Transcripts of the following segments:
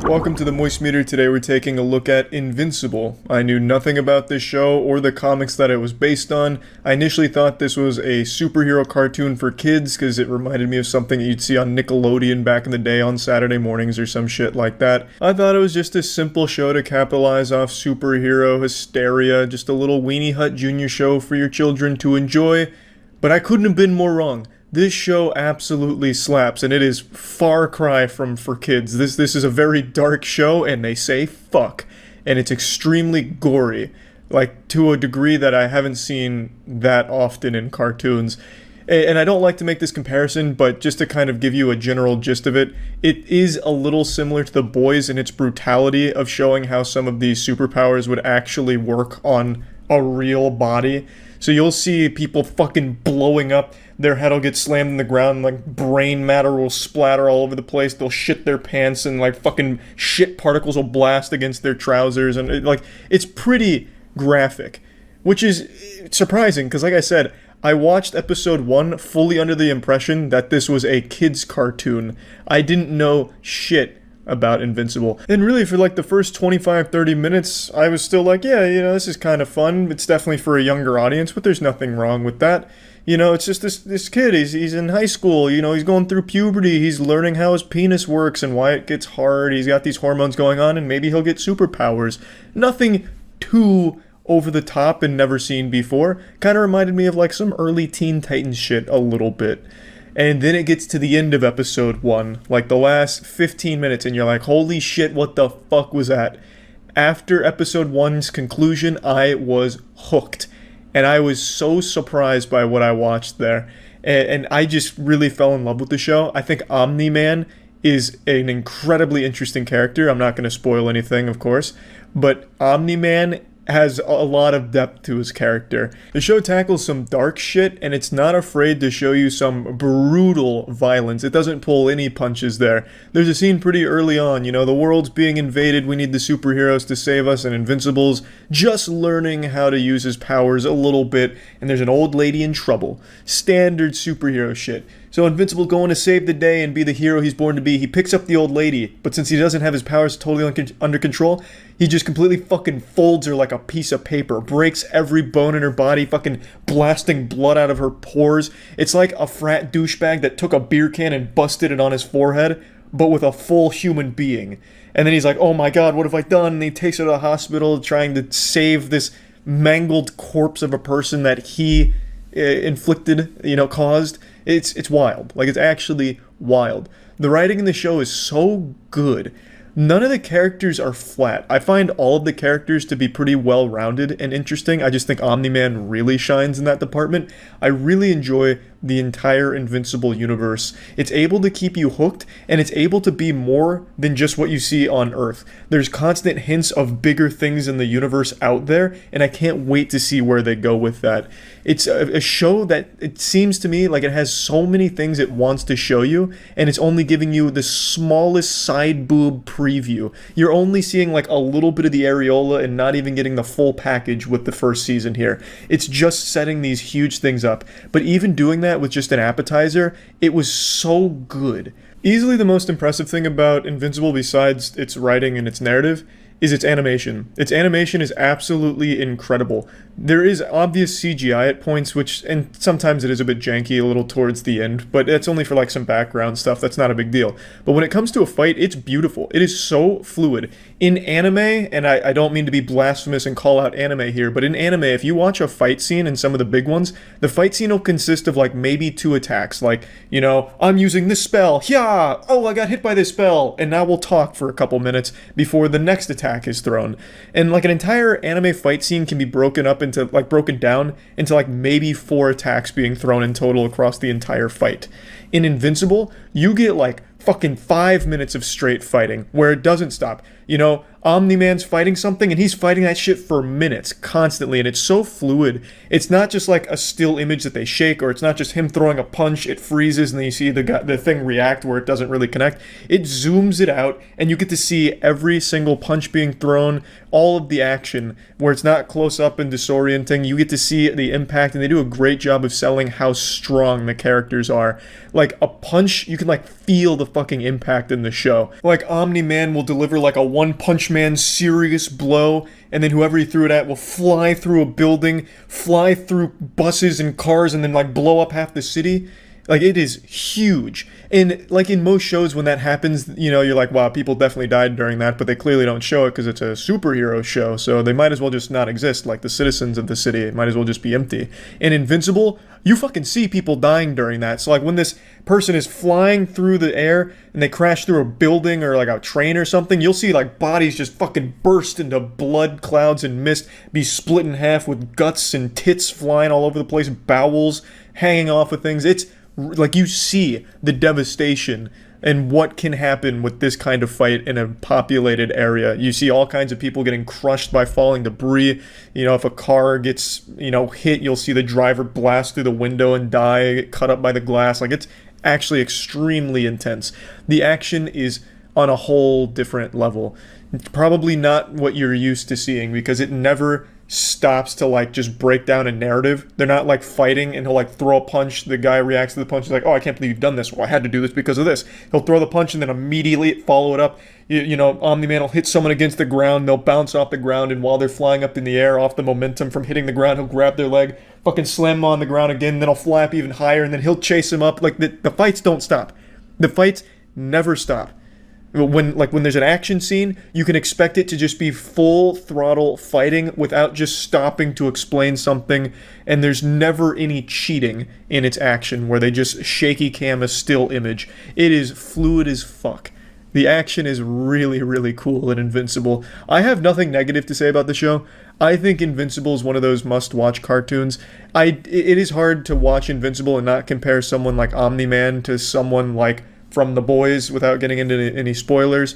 Welcome to the Moist Meter. Today we're taking a look at Invincible. I knew nothing about this show or the comics that it was based on. I initially thought this was a superhero cartoon for kids because it reminded me of something you'd see on Nickelodeon back in the day on Saturday mornings or some shit like that. I thought it was just a simple show to capitalize off superhero hysteria, just a little Weenie Hut Jr. show for your children to enjoy, but I couldn't have been more wrong. This show absolutely slaps, and it is far cry from for kids. This is a very dark show, and they say fuck, and it's extremely gory, like to a degree that I haven't seen that often in cartoons. And I don't like to make this comparison, but just to kind of give you a general gist of it, it is a little similar to The Boys in its brutality of showing how some of these superpowers would actually work on a real body. So you'll see people fucking blowing up, their head will get slammed in the ground, like brain matter will splatter all over the place, they'll shit their pants, and like fucking shit particles will blast against their trousers, and it's pretty graphic. Which is surprising, because like I said, I watched episode 1 fully under the impression that this was a kid's cartoon. I didn't know shit about Invincible. And really for like the first 25-30 minutes, I was still like, yeah, this is kind of fun. It's definitely for a younger audience, but there's nothing wrong with that. It's just this kid, he's in high school, he's going through puberty, he's learning how his penis works and why it gets hard, he's got these hormones going on, and maybe he'll get superpowers. Nothing too over the top and never seen before. Kind of reminded me of like some early Teen Titans shit a little bit. And then it gets to the end of episode 1, like the last 15 minutes, and you're like, holy shit, what the fuck was that? After episode 1's conclusion, I was hooked. And I was so surprised by what I watched there. And I just really fell in love with the show. I think Omni-Man is an incredibly interesting character. I'm not going to spoil anything, of course. But Omni-Man has a lot of depth to his character. The show tackles some dark shit, and it's not afraid to show you some brutal violence. It doesn't pull any punches there. There's a scene pretty early on, the world's being invaded, we need the superheroes to save us, and Invincible's just learning how to use his powers a little bit, and there's an old lady in trouble. Standard superhero shit. So Invincible's going to save the day and be the hero he's born to be. He picks up the old lady, but since he doesn't have his powers totally under control, he just completely fucking folds her like a piece of paper, breaks every bone in her body, fucking blasting blood out of her pores. It's like a frat douchebag that took a beer can and busted it on his forehead, but with a full human being. And then he's like, oh my god, what have I done? And he takes her to the hospital trying to save this mangled corpse of a person that he inflicted, caused. It's wild. Like, it's actually wild. The writing in the show is so good. None of the characters are flat. I find all of the characters to be pretty well-rounded and interesting. I just think Omni-Man really shines in that department. I really enjoy the entire Invincible universe. It's able to keep you hooked, and it's able to be more than just what you see on Earth. There's constant hints of bigger things in the universe out there, and I can't wait to see where they go with that. It's a show that it seems to me like it has so many things it wants to show you, and it's only giving you the smallest side boob preview. You're only seeing like a little bit of the areola and not even getting the full package with the first season here. It's just setting these huge things up. But even doing that with just an appetizer, it was so good. Easily the most impressive thing about Invincible, besides its writing and its narrative, is its animation. Its animation is absolutely incredible. There is obvious CGI at points, and sometimes it is a bit janky a little towards the end, but it's only for like some background stuff, that's not a big deal. But when it comes to a fight, it's beautiful. It is so fluid. In anime, and I don't mean to be blasphemous and call out anime here, but in anime, if you watch a fight scene in some of the big ones, the fight scene will consist of like maybe 2 attacks, like, I'm using this spell, yeah, oh, I got hit by this spell, and now we'll talk for a couple minutes before the next attack is thrown. And like an entire anime fight scene can be broken down into like maybe 4 attacks being thrown in total across the entire fight. In Invincible, you get like fucking 5 minutes of straight fighting where it doesn't stop. Omni-Man's fighting something and he's fighting that shit for minutes constantly, and it's so fluid. It's not just like a still image that they shake, or it's not just him throwing a punch, it freezes and then you see the thing react where it doesn't really connect. It zooms it out and you get to see every single punch being thrown, all of the action where it's not close up and disorienting. You get to see the impact, and they do a great job of selling how strong the characters are. Like a punch, you can like feel the fucking impact in the show. Like, Omni-Man will deliver like a one-punch-man serious blow, and then whoever he threw it at will fly through a building, fly through buses and cars, and then like blow up half the city. Like, it is huge. And like in most shows, when that happens, you know, you're like, wow, people definitely died during that, but they clearly don't show it because it's a superhero show, so they might as well just not exist. Like, the citizens of the city, it might as well just be empty. In Invincible, you fucking see people dying during that. So like, when this person is flying through the air and they crash through a building or like a train or something, you'll see like bodies just fucking burst into blood clouds and mist, be split in half with guts and tits flying all over the place, bowels hanging off of things. It's like, you see the devastation and what can happen with this kind of fight in a populated area. You see all kinds of people getting crushed by falling debris. You know, if a car gets, you know, hit, you'll see the driver blast through the window and die, get cut up by the glass. Like, it's actually extremely intense. The action is on a whole different level. It's probably not what you're used to seeing, because it never stops to like just break down a narrative. They're not like fighting and he'll like throw a punch, the guy reacts to the punch, he's like, oh, I can't believe you've done this, well, I had to do this because of this. He'll throw the punch and then immediately follow it up. You know, Omni-Man will hit someone against the ground, they'll bounce off the ground, and while they're flying up in the air off the momentum from hitting the ground, he'll grab their leg, fucking slam them on the ground again, then he'll fly up even higher, and then he'll chase him up. Like, the fights don't stop. The fights never stop. When there's an action scene, you can expect it to just be full throttle fighting without just stopping to explain something, and there's never any cheating in its action where they just shaky cam a still image. It is fluid as fuck. The action is really, really cool in Invincible. I have nothing negative to say about the show. I think Invincible is one of those must-watch cartoons. It is hard to watch Invincible and not compare someone like Omni-Man to someone like From the Boys without getting into any spoilers.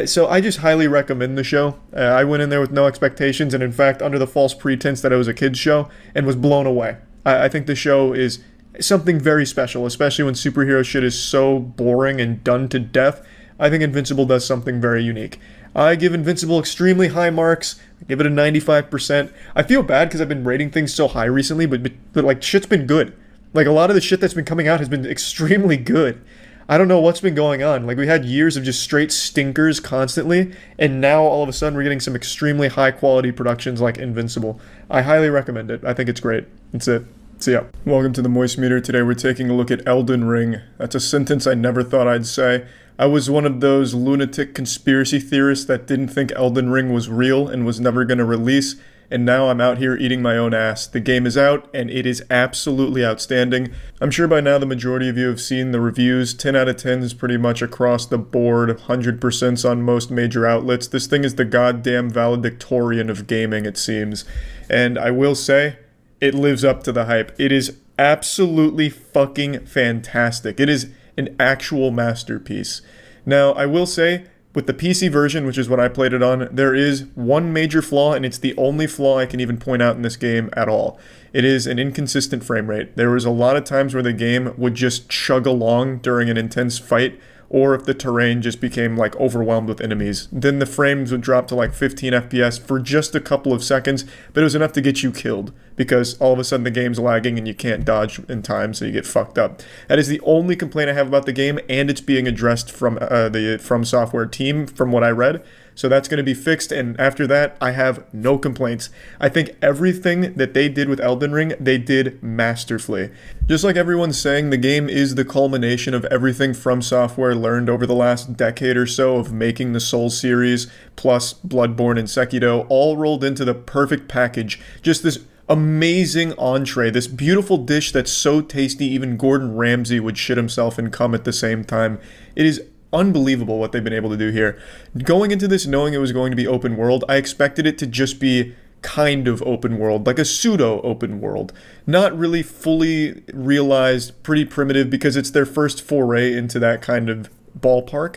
So I just highly recommend the show. I went in there with no expectations, and in fact under the false pretense that it was a kid's show, and was blown away. I think the show is something very special, especially when superhero shit is so boring and done to death. I think Invincible does something very unique. I give Invincible extremely high marks. I give it a 95%. I feel bad because I've been rating things so high recently, but like, shit's been good. Like, a lot of the shit that's been coming out has been extremely good. I don't know what's been going on. Like, we had years of just straight stinkers constantly, and now all of a sudden we're getting some extremely high quality productions like Invincible. I highly recommend it. I think it's great. That's it. See ya. Welcome to the Moist Meter. Today we're taking a look at Elden Ring. That's a sentence I never thought I'd say. I was one of those lunatic conspiracy theorists that didn't think Elden Ring was real and was never going to release, and now I'm out here eating my own ass. The game is out, and it is absolutely outstanding. I'm sure by now the majority of you have seen the reviews. 10 out of 10 is pretty much across the board, 100% on most major outlets. This thing is the goddamn valedictorian of gaming, it seems. And I will say, it lives up to the hype. It is absolutely fucking fantastic. It is an actual masterpiece. Now, I will say, with the PC version, which is what I played it on, there is one major flaw, and it's the only flaw I can even point out in this game at all. It is an inconsistent frame rate. There was a lot of times where the game would just chug along during an intense fight, or if the terrain just became like overwhelmed with enemies. Then the frames would drop to like 15 FPS for just a couple of seconds, but it was enough to get you killed, because all of a sudden the game's lagging and you can't dodge in time, so you get fucked up. That is the only complaint I have about the game, and it's being addressed from the From Software team, from what I read. So that's going to be fixed, and after that, I have no complaints. I think everything that they did with Elden Ring, they did masterfully. Just like everyone's saying, the game is the culmination of everything From Software learned over the last decade or so of making the Souls series, plus Bloodborne and Sekiro, all rolled into the perfect package. Just this amazing entree, this beautiful dish that's so tasty even Gordon Ramsay would shit himself and come at the same time. It is unbelievable what they've been able to do here. Going into this knowing it was going to be open world, I expected it to just be kind of open world, like a pseudo open world. Not really fully realized, pretty primitive, because it's their first foray into that kind of ballpark.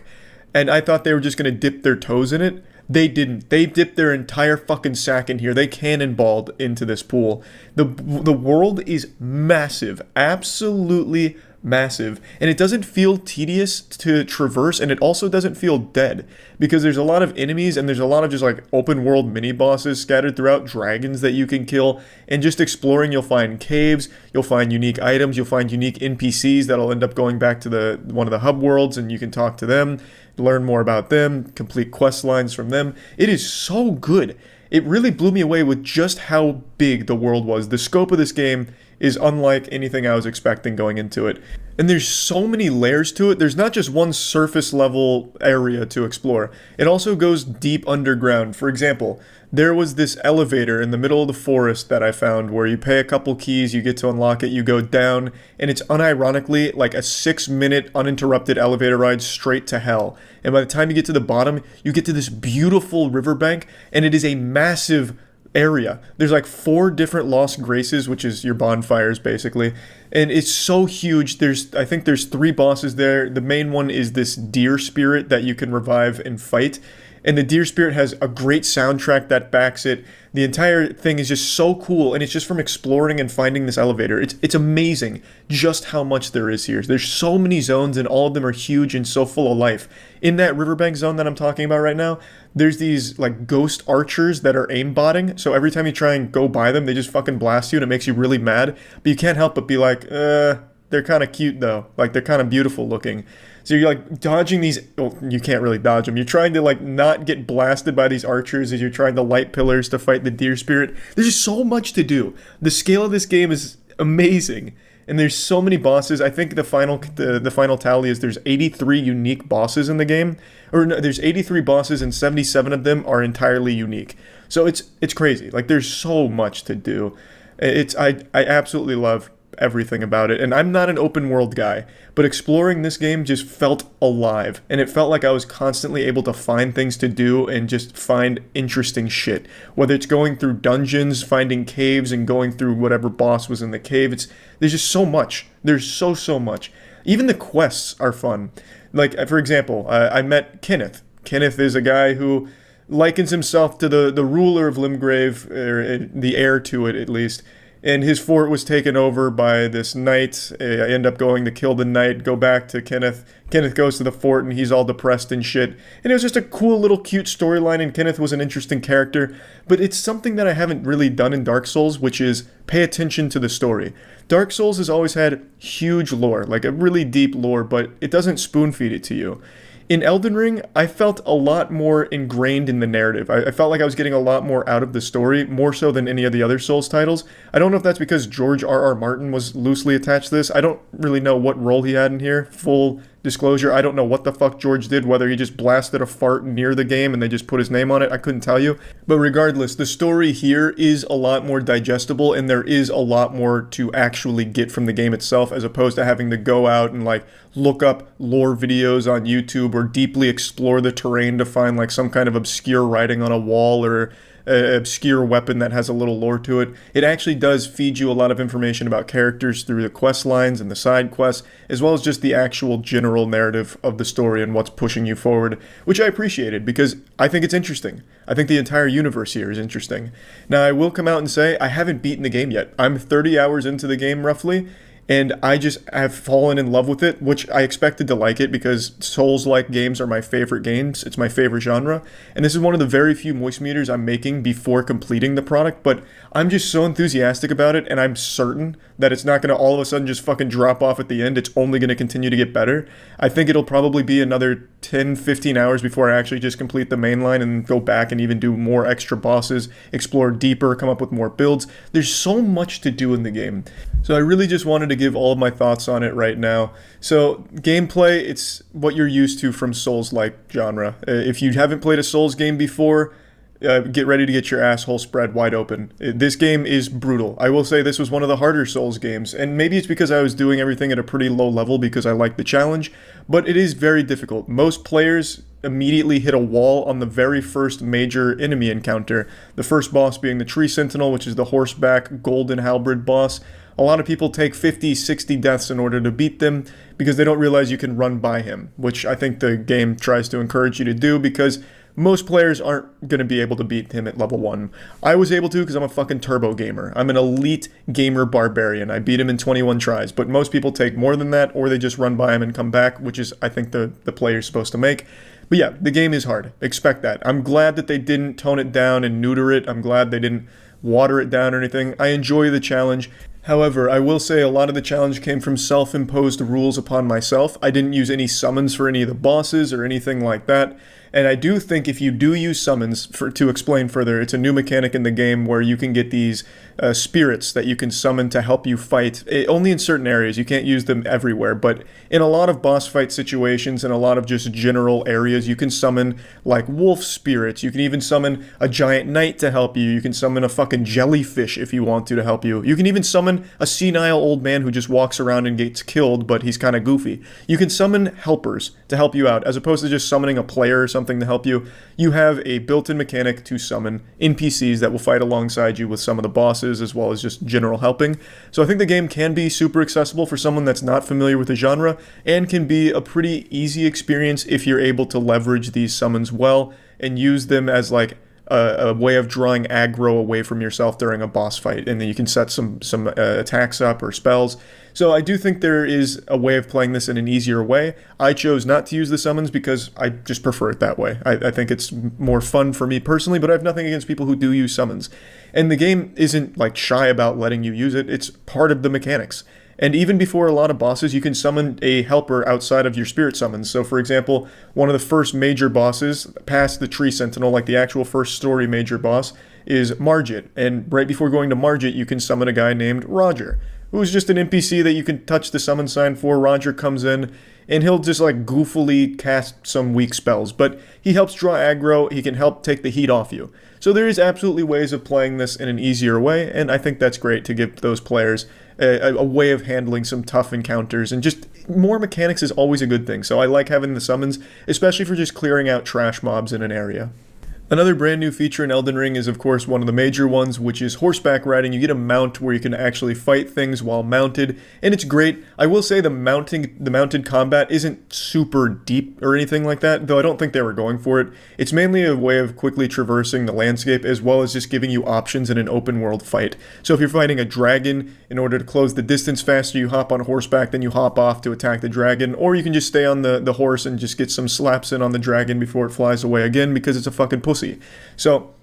And I thought they were just going to dip their toes in it. They didn't. They dipped their entire fucking sack in here. They cannonballed into this pool. The world is massive. Absolutely massive, and it doesn't feel tedious to traverse, and it also doesn't feel dead because there's a lot of enemies and there's a lot of just like open world mini bosses scattered throughout, dragons that you can kill, and just exploring you'll find caves, you'll find unique items, you'll find unique NPCs that'll end up going back to the one of the hub worlds, and you can talk to them, learn more about them, complete quest lines from them. It is so good. It really blew me away with just how big the world was. The scope of this game is unlike anything I was expecting going into it. And there's so many layers to it. There's not just one surface level area to explore. It also goes deep underground. For example, there was this elevator in the middle of the forest that I found where you pay a couple keys, you get to unlock it, you go down, and it's unironically like a 6-minute uninterrupted elevator ride straight to hell. And by the time you get to the bottom, you get to this beautiful riverbank, and it is a massive area. There's like 4 different Lost Graces, which is your bonfires basically, and it's so huge. I think there's 3 bosses there. The main one is this deer spirit that you can revive and fight, and the deer spirit has a great soundtrack that backs it. The entire thing is just so cool, and it's just from exploring and finding this elevator. It's amazing just how much there is here. There's so many zones, and all of them are huge and so full of life. In that riverbank zone that I'm talking about right now, there's these like ghost archers that are aimbotting, so every time you try and go by them, they just fucking blast you, and it makes you really mad. But you can't help but be like, they're kind of cute though. Like, they're kind of beautiful looking. So you're like dodging these, well, you can't really dodge them. You're trying to like not get blasted by these archers as you're trying to light pillars to fight the deer spirit. There's just so much to do. The scale of this game is amazing. And there's so many bosses. I think the final tally is there's 83 unique bosses in the game. Or no, there's 83 bosses and 77 of them are entirely unique. So it's crazy. Like, there's so much to do. I absolutely love everything about it, and I'm not an open world guy, but exploring this game just felt alive, and it felt like I was constantly able to find things to do and just find interesting shit, whether it's going through dungeons, finding caves, and going through whatever boss was in the cave. There's just so much. There's so much. Even the quests are fun. Like, for example, I met Kenneth. Kenneth is a guy who likens himself to the ruler of Limgrave, or the heir to it at least. And his fort was taken over by this knight. I end up going to kill the knight, go back to Kenneth. Kenneth goes to the fort, and he's all depressed and shit. And it was just a cool little cute storyline, and Kenneth was an interesting character. But it's something that I haven't really done in Dark Souls, which is pay attention to the story. Dark Souls has always had huge lore, like a really deep lore, but it doesn't spoon feed it to you. In Elden Ring, I felt a lot more ingrained in the narrative. I felt like I was getting a lot more out of the story, more so than any of the other Souls titles. I don't know if that's because George R.R. Martin was loosely attached to this. I don't really know what role he had in here. Full disclosure, I don't know what the fuck George did, whether he just blasted a fart near the game and they just put his name on it. I couldn't tell you. But regardless, the story here is a lot more digestible, and there is a lot more to actually get from the game itself, as opposed to having to go out and like look up lore videos on YouTube or deeply explore the terrain to find like some kind of obscure writing on a wall or an obscure weapon that has a little lore to it. It actually does feed you a lot of information about characters through the quest lines and the side quests, as well as just the actual general narrative of the story and what's pushing you forward, which I appreciated because I think it's interesting. I think the entire universe here is interesting. Now, I will come out and say I haven't beaten the game yet. I'm 30 hours into the game roughly, and I just have fallen in love with it, which I expected to like it because Souls-like games are my favorite games. It's my favorite genre. And this is one of the very few moist meters I'm making before completing the product, but I'm just so enthusiastic about it, and I'm certain that it's not going to all of a sudden just fucking drop off at the end. It's only going to continue to get better. I think it'll probably be another 10, 15 hours before I actually just complete the main line and go back and even do more extra bosses, explore deeper, come up with more builds. There's so much to do in the game. So I really just wanted to give all of my thoughts on it right now. So gameplay, it's what you're used to from Souls-like genre. If you haven't played a Souls game before, get ready to get your asshole spread wide open. This game is brutal. I will say this was one of the harder Souls games, and maybe it's because I was doing everything at a pretty low level because I like the challenge, but it is very difficult. Most players immediately hit a wall on the very first major enemy encounter, the first boss being the Tree Sentinel, which is the horseback golden halberd boss. A lot of people take 50, 60 deaths in order to beat them because they don't realize you can run by him, which I think the game tries to encourage you to do because most players aren't going to be able to beat him at level 1. I was able to because I'm a fucking turbo gamer. I'm an elite gamer barbarian. I beat him in 21 tries, but most people take more than that, or they just run by him and come back, which is, I think, the play you're supposed to make. But yeah, the game is hard. Expect that. I'm glad that they didn't tone it down and neuter it. I'm glad they didn't water it down or anything. I enjoy the challenge. However, I will say a lot of the challenge came from self-imposed rules upon myself. I didn't use any summons for any of the bosses or anything like that. And I do think if you do use summons, to explain further, it's a new mechanic in the game where you can get these spirits that you can summon to help you fight, only in certain areas. You can't use them everywhere, but in a lot of boss fight situations and a lot of just general areas, you can summon like wolf spirits. You can even summon a giant knight to help you. You can summon a fucking jellyfish if you want to help you. You can even summon a senile old man who just walks around and gets killed, but he's kind of goofy. You can summon helpers to help you out, as opposed to just summoning a player or something to help you. You have a built-in mechanic to summon NPCs that will fight alongside you with some of the bosses, as well as just general helping. So I think the game can be super accessible for someone that's not familiar with the genre, and can be a pretty easy experience if you're able to leverage these summons well and use them as like a way of drawing aggro away from yourself during a boss fight, and then you can set some attacks up or spells. So I do think there is a way of playing this in an easier way. I chose not to use the summons because I just prefer it that way. I think it's more fun for me personally, but I have nothing against people who do use summons. And the game isn't like shy about letting you use it. It's part of the mechanics. And even before a lot of bosses, you can summon a helper outside of your spirit summons. So for example, one of the first major bosses, past the Tree Sentinel, like the actual first story major boss, is Margit. And right before going to Margit, you can summon a guy named Roger, who's just an NPC that you can touch the summon sign for. Roger comes in, and he'll just like goofily cast some weak spells, but he helps draw aggro, he can help take the heat off you. So there is absolutely ways of playing this in an easier way, and I think that's great to give those players a way of handling some tough encounters, and just more mechanics is always a good thing. So I like having the summons, especially for just clearing out trash mobs in an area. Another brand new feature in Elden Ring is, of course, one of the major ones, which is horseback riding. You get a mount where you can actually fight things while mounted, and it's great. I will say the mounted combat isn't super deep or anything like that, though I don't think they were going for it. It's mainly a way of quickly traversing the landscape, as well as just giving you options in an open world fight. So if you're fighting a dragon, in order to close the distance faster, you hop on horseback, then you hop off to attack the dragon, or you can just stay on the horse and just get some slaps in on the dragon before it flies away again, because it's a fucking pussy. So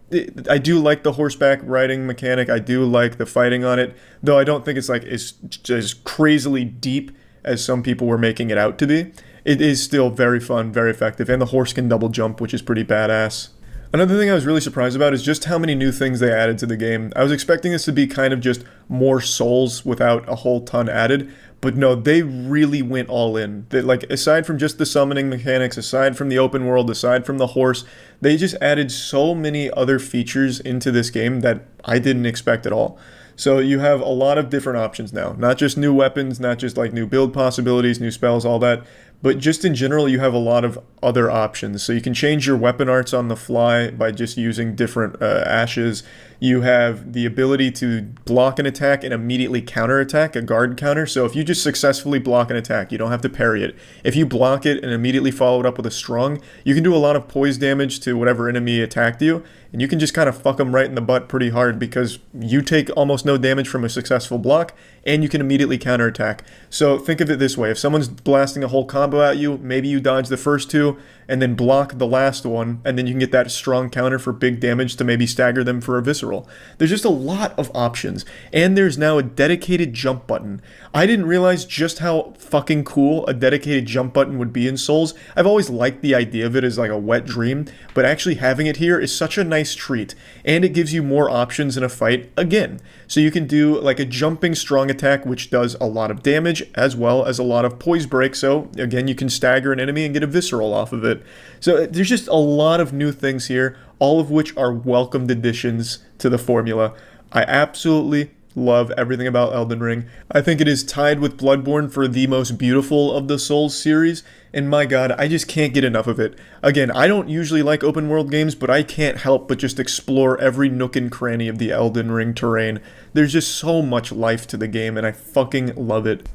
I do like the horseback riding mechanic. I do like the fighting on it, though I don't think it's like as crazily deep as some people were making it out to be. It is still very fun, very effective, and the horse can double jump, which is pretty badass. Another thing I was really surprised about is just how many new things they added to the game. I was expecting this to be kind of just more souls without a whole ton added, but no, they really went all in. They, like, aside from just the summoning mechanics, aside from the open world, aside from the horse, they just added so many other features into this game that I didn't expect at all. So you have a lot of different options now. Not just new weapons, not just like new build possibilities, new spells, all that, but just in general, you have a lot of other options. So you can change your weapon arts on the fly by just using different ashes. You have the ability to block an attack and immediately counterattack, a guard counter. So if you just successfully block an attack, you don't have to parry it. If you block it and immediately follow it up with a strong, you can do a lot of poise damage to whatever enemy attacked you, and you can just kind of fuck them right in the butt pretty hard, because you take almost no damage from a successful block, and you can immediately counterattack. So think of it this way: if someone's blasting a whole combo at you, maybe you dodge the first two, and then block the last one, and then you can get that strong counter for big damage to maybe stagger them for a visceral. There's just a lot of options, and there's now a dedicated jump button. I didn't realize just how fucking cool a dedicated jump button would be in Souls. I've always liked the idea of it as like a wet dream, but actually having it here is such a nice treat, and it gives you more options in a fight again. So you can do like a jumping strong attack, which does a lot of damage, as well as a lot of poise break, so again, you can stagger an enemy and get a visceral off of it. So there's just a lot of new things here, all of which are welcomed additions to the formula. I absolutely love everything about Elden Ring. I think it is tied with Bloodborne for the most beautiful of the Souls series, and my god, I just can't get enough of it. Again, I don't usually like open world games, but I can't help but just explore every nook and cranny of the Elden Ring terrain. There's just so much life to the game, and I fucking love it.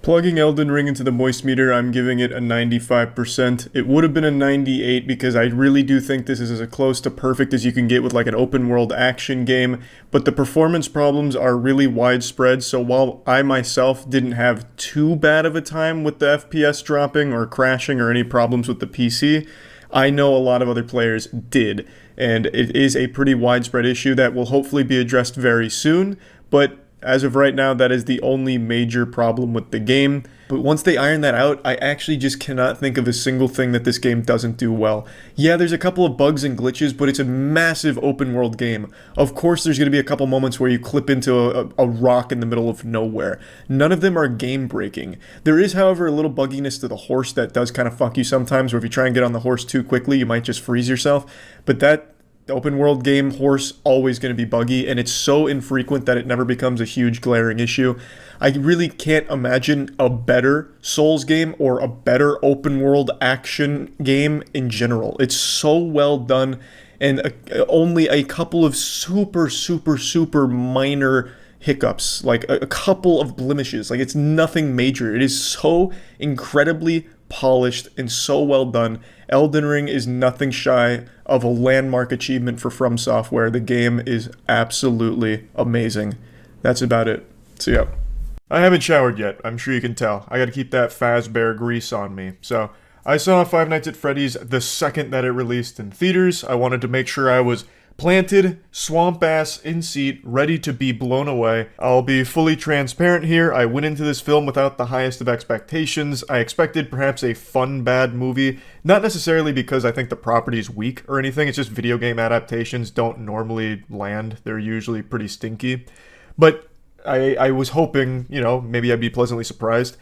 Plugging Elden Ring into the moist meter, I'm giving it a 95%. It would have been a 98 because I really do think this is as close to perfect as you can get with like an open world action game, but the performance problems are really widespread, so while I myself didn't have too bad of a time with the FPS dropping or crashing or any problems with the PC, I know a lot of other players did, and it is a pretty widespread issue that will hopefully be addressed very soon, but as of right now, that is the only major problem with the game. But once they iron that out, I actually just cannot think of a single thing that this game doesn't do well. Yeah, there's a couple of bugs and glitches, but it's a massive open world game. Of course, there's going to be a couple moments where you clip into a rock in the middle of nowhere. None of them are game breaking. There is, however, a little bugginess to the horse that does kind of fuck you sometimes, where if you try and get on the horse too quickly, you might just freeze yourself. But that open world game horse always going to be buggy, and it's so infrequent that it never becomes a huge glaring issue. I really can't imagine a better Souls game or a better open world action game in general. It's so well done, and only a couple of super minor hiccups, like a couple of blemishes. Like, it's nothing major. It is so incredibly polished and so well done. Elden Ring is nothing shy of a landmark achievement for From Software. The game is absolutely amazing. That's about it. So yeah. I haven't showered yet, I'm sure you can tell. I gotta keep that Fazbear grease on me. So, I saw Five Nights at Freddy's the second that it released in theaters. I wanted to make sure I was planted, swamp ass in seat, ready to be blown away. I'll be fully transparent here. I went into this film without the highest of expectations. I expected perhaps a fun, bad movie. Not necessarily because I think the property's weak or anything. It's just video game adaptations don't normally land. They're usually pretty stinky. But I was hoping, maybe I'd be pleasantly surprised.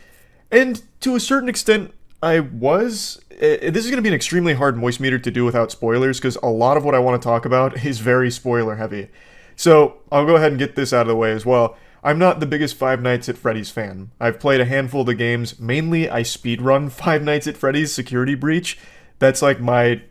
And to a certain extent, I was. This is going to be an extremely hard moist meter to do without spoilers, because a lot of what I want to talk about is very spoiler heavy. So I'll go ahead and get this out of the way as well. I'm not the biggest Five Nights at Freddy's fan. I've played a handful of the games. Mainly, I speedrun Five Nights at Freddy's Security Breach. That's like my,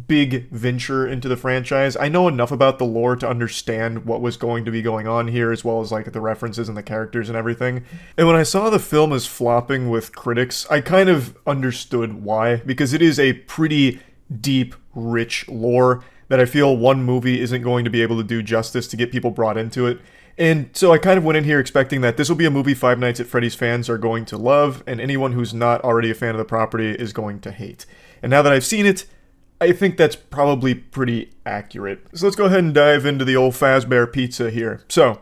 big venture into the franchise. I know enough about the lore to understand what was going to be going on here, as well as like the references and the characters and everything. And when I saw the film as flopping with critics, I kind of understood why, because it is a pretty deep, rich lore that I feel one movie isn't going to be able to do justice to get people brought into it. And so I kind of went in here expecting that this will be a movie Five Nights at Freddy's fans are going to love, and anyone who's not already a fan of the property is going to hate. And now that I've seen it, I think that's probably pretty accurate. So let's go ahead and dive into the old Fazbear pizza here. So,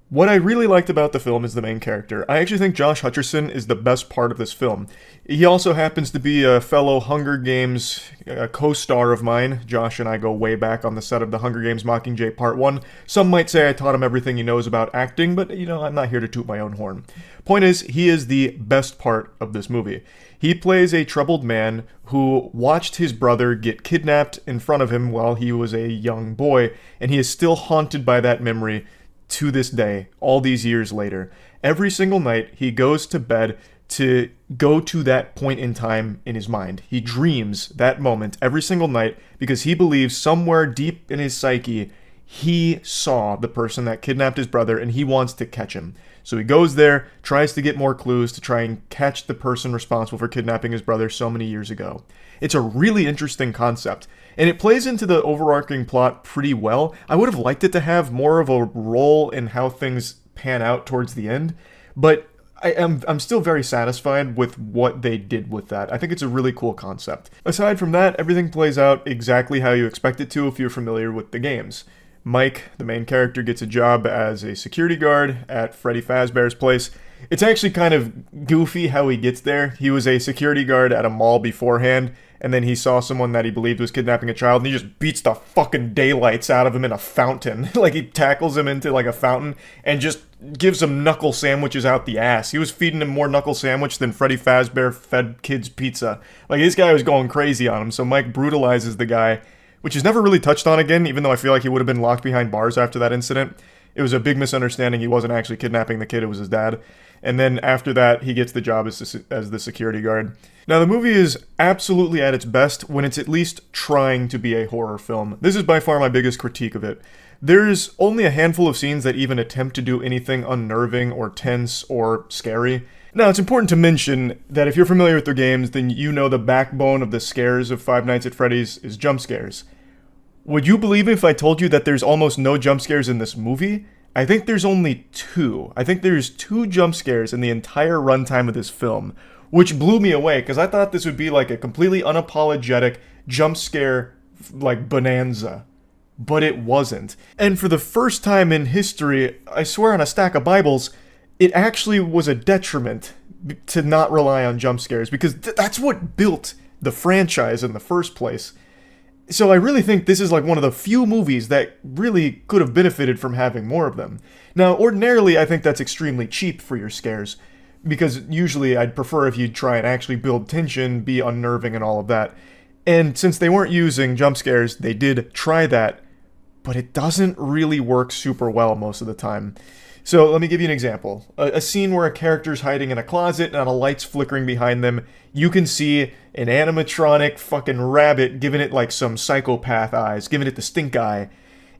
what I really liked about the film is the main character. I actually think Josh Hutcherson is the best part of this film. He also happens to be a fellow Hunger Games co-star of mine. Josh and I go way back on the set of the Hunger Games Mockingjay Part 1. Some might say I taught him everything he knows about acting, but, I'm not here to toot my own horn. Point is, he is the best part of this movie. He plays a troubled man who watched his brother get kidnapped in front of him while he was a young boy, and he is still haunted by that memory to this day, all these years later. Every single night, he goes to bed to go to that point in time in his mind. He dreams that moment every single night because he believes somewhere deep in his psyche, he saw the person that kidnapped his brother and he wants to catch him. So he goes there, tries to get more clues to try and catch the person responsible for kidnapping his brother so many years ago. It's a really interesting concept, and it plays into the overarching plot pretty well. I would have liked it to have more of a role in how things pan out towards the end, but I'm still very satisfied with what they did with that. I think it's a really cool concept. Aside from that, everything plays out exactly how you expect it to if you're familiar with the games. Mike, the main character, gets a job as a security guard at Freddy Fazbear's place. It's actually kind of goofy how he gets there. He was a security guard at a mall beforehand, and then he saw someone that he believed was kidnapping a child, and he just beats the fucking daylights out of him in a fountain. Like, he tackles him into, like, a fountain and just gives him knuckle sandwiches out the ass. He was feeding him more knuckle sandwich than Freddy Fazbear fed kids pizza. Like, this guy was going crazy on him, so Mike brutalizes the guy, which is never really touched on again, even though I feel like he would have been locked behind bars after that incident. It was a big misunderstanding. He wasn't actually kidnapping the kid, it was his dad. And then after that, he gets the job as the security guard. Now, the movie is absolutely at its best when it's at least trying to be a horror film. This is by far my biggest critique of it. There's only a handful of scenes that even attempt to do anything unnerving or tense or scary. Now, it's important to mention that if you're familiar with their games, then you know the backbone of the scares of Five Nights at Freddy's is jump scares. Would you believe me if I told you that there's almost no jump scares in this movie? I think there's only 2. I think there's 2 jump scares in the entire runtime of this film, which blew me away because I thought this would be like a completely unapologetic jump scare like bonanza. But it wasn't. And for the first time in history, I swear on a stack of Bibles, it actually was a detriment to not rely on jump scares because that's what built the franchise in the first place. So I really think this is like one of the few movies that really could have benefited from having more of them. Now, ordinarily, I think that's extremely cheap for your scares, because usually I'd prefer if you'd try and actually build tension, be unnerving and all of that. And since they weren't using jump scares, they did try that, but it doesn't really work super well most of the time. So let me give you an example. A scene where a character's hiding in a closet and a light's flickering behind them. You can see an animatronic fucking rabbit giving it like some psychopath eyes, giving it the stink eye.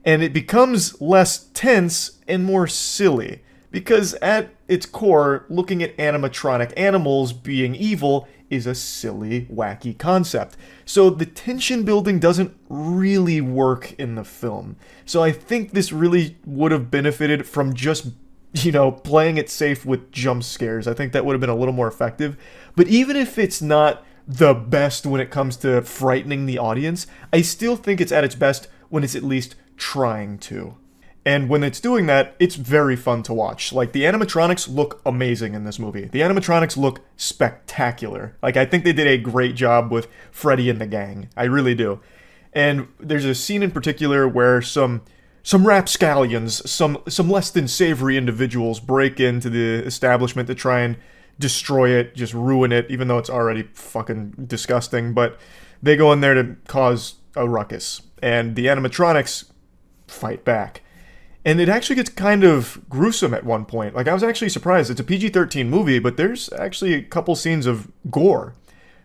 And it becomes less tense and more silly. Because at its core, looking at animatronic animals being evil is a silly, wacky concept. So the tension building doesn't really work in the film. So I think this really would have benefited from just, playing it safe with jump scares. I think that would have been a little more effective. But even if it's not the best when it comes to frightening the audience, I still think it's at its best when it's at least trying to. And when it's doing that, it's very fun to watch. Like, the animatronics look amazing in this movie. The animatronics look spectacular. Like, I think they did a great job with Freddy and the gang. I really do. And there's a scene in particular where some rapscallions, some less than savory individuals break into the establishment to try and destroy it, just ruin it, even though it's already fucking disgusting. But they go in there to cause a ruckus. And the animatronics fight back. And it actually gets kind of gruesome at one point. Like, I was actually surprised. It's a PG-13 movie, but there's actually a couple scenes of gore,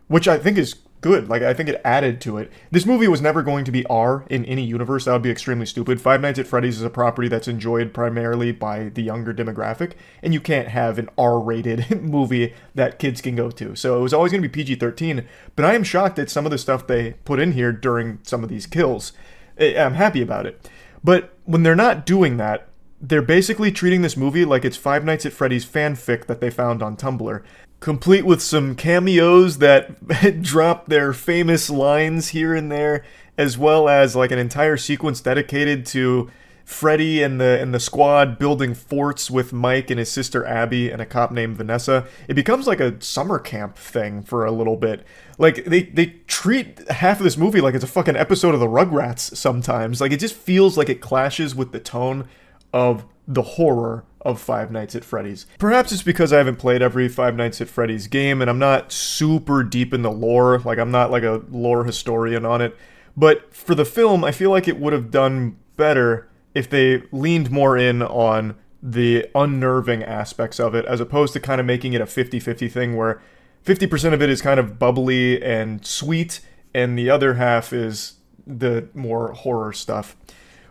which I think is good. Like, I think it added to it. This movie was never going to be R in any universe. That would be extremely stupid. Five Nights at Freddy's is a property that's enjoyed primarily by the younger demographic, and you can't have an R-rated movie that kids can go to. So it was always going to be PG-13, but I am shocked at some of the stuff they put in here during some of these kills. I'm happy about it. But when they're not doing that, they're basically treating this movie like it's Five Nights at Freddy's fanfic that they found on Tumblr, complete with some cameos that drop their famous lines here and there, as well as like an entire sequence dedicated to Freddy and the squad building forts with Mike and his sister Abby and a cop named Vanessa. It becomes like a summer camp thing for a little bit. Like, they treat half of this movie like it's a fucking episode of the Rugrats sometimes. Like, it just feels like it clashes with the tone of the horror of Five Nights at Freddy's. Perhaps it's because I haven't played every Five Nights at Freddy's game and I'm not super deep in the lore. Like, I'm not like a lore historian on it. But for the film, I feel like it would have done better if they leaned more in on the unnerving aspects of it, as opposed to kind of making it a 50-50 thing where 50% of it is kind of bubbly and sweet, and the other half is the more horror stuff.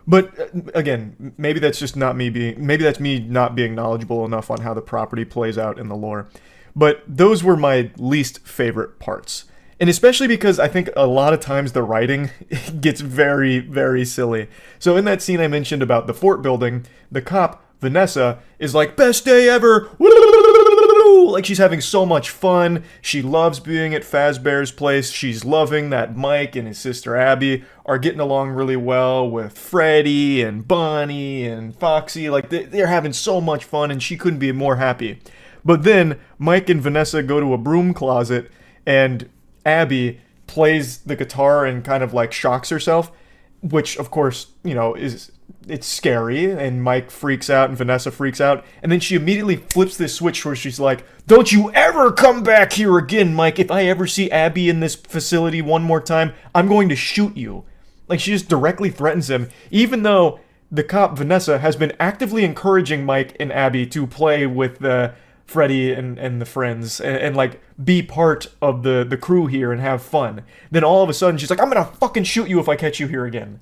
But again, maybe that's just not me maybe that's me not being knowledgeable enough on how the property plays out in the lore. But those were my least favorite parts. And especially because I think a lot of times the writing gets very, very silly. So in that scene I mentioned about the fort building, the cop, Vanessa, is like, best day ever! Like, she's having so much fun. She loves being at Fazbear's place. She's loving that Mike and his sister Abby are getting along really well with Freddy and Bonnie and Foxy. Like, they're having so much fun, and she couldn't be more happy. But then Mike and Vanessa go to a broom closet, and Abby plays the guitar and kind of like shocks herself, which of course, it's scary, and Mike freaks out and Vanessa freaks out, and then she immediately flips this switch where she's like, don't you ever come back here again, Mike. If I ever see Abby in this facility one more time, I'm going to shoot you. Like, she just directly threatens him, even though the cop Vanessa has been actively encouraging Mike and Abby to play with Freddy and the friends and like be part of the crew here and have fun. Then all of a sudden she's like, I'm gonna fucking shoot you if I catch you here again.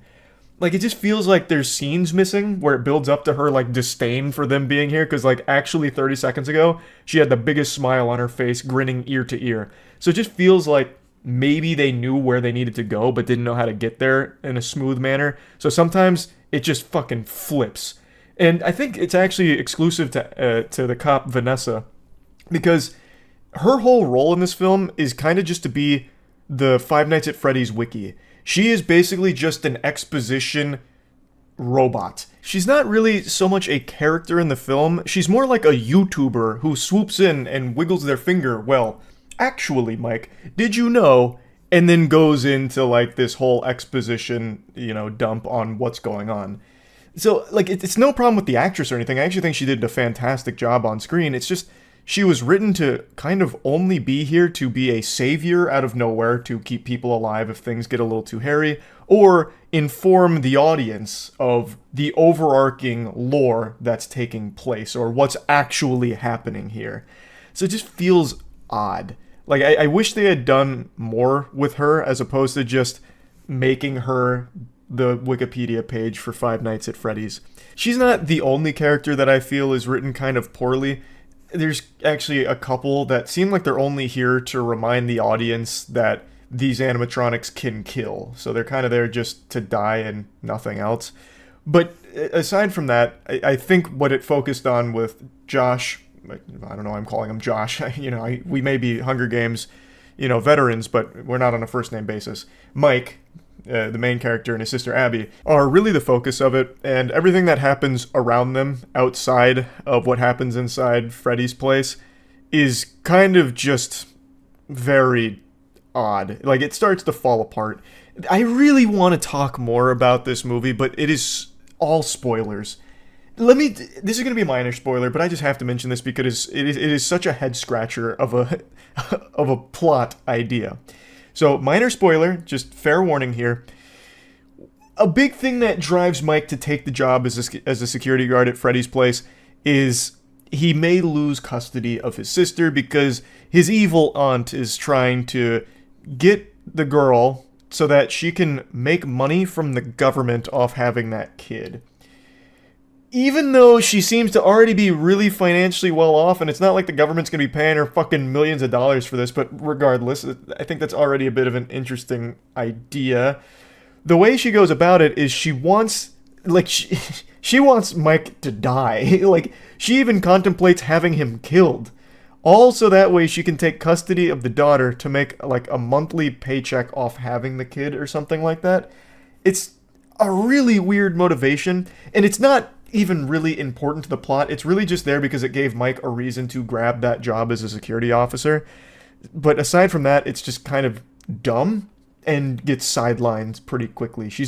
Like, it just feels like there's scenes missing where it builds up to her like disdain for them being here, because like actually 30 seconds ago she had the biggest smile on her face, grinning ear to ear. So it just feels like maybe they knew where they needed to go but didn't know how to get there in a smooth manner. So sometimes it just fucking flips. And I think it's actually exclusive to the cop Vanessa, because her whole role in this film is kind of just to be the Five Nights at Freddy's wiki. She is basically just an exposition robot. She's not really so much a character in the film. She's more like a YouTuber who swoops in and wiggles their finger. Well, actually, Mike, did you know? And then goes into like this whole exposition, dump on what's going on. So, like, it's no problem with the actress or anything. I actually think she did a fantastic job on screen. It's just, she was written to kind of only be here to be a savior out of nowhere, to keep people alive if things get a little too hairy, or inform the audience of the overarching lore that's taking place, or what's actually happening here. So it just feels odd. Like, I wish they had done more with her, as opposed to just making her the Wikipedia page for Five Nights at Freddy's. She's not the only character that I feel is written kind of poorly. There's actually a couple that seem like they're only here to remind the audience that these animatronics can kill. So they're kind of there just to die and nothing else. But aside from that, I think what it focused on with Josh, I don't know, I'm calling him Josh. We may be Hunger Games, veterans, but we're not on a first name basis. Mike, the main character, and his sister Abby are really the focus of it, and everything that happens around them outside of what happens inside Freddy's place is kind of just very odd. Like, it starts to fall apart. I really want to talk more about this movie, but it is all spoilers. This is going to be a minor spoiler, but I just have to mention this because it is such a head scratcher of a plot idea. So, minor spoiler, just fair warning here. A big thing that drives Mike to take the job as a security guard at Freddy's place is he may lose custody of his sister because his evil aunt is trying to get the girl so that she can make money from the government off having that kid. Even though she seems to already be really financially well off, and it's not like the government's going to be paying her fucking millions of dollars for this, but regardless, I think that's already a bit of an interesting idea. The way she goes about it is she wants Mike to die. Like, she even contemplates having him killed. All so that way she can take custody of the daughter to make like a monthly paycheck off having the kid or something like that. It's a really weird motivation, and it's not even really important to the plot. It's really just there because it gave Mike a reason to grab that job as a security officer. But aside from that, it's just kind of dumb and gets sidelined pretty quickly. She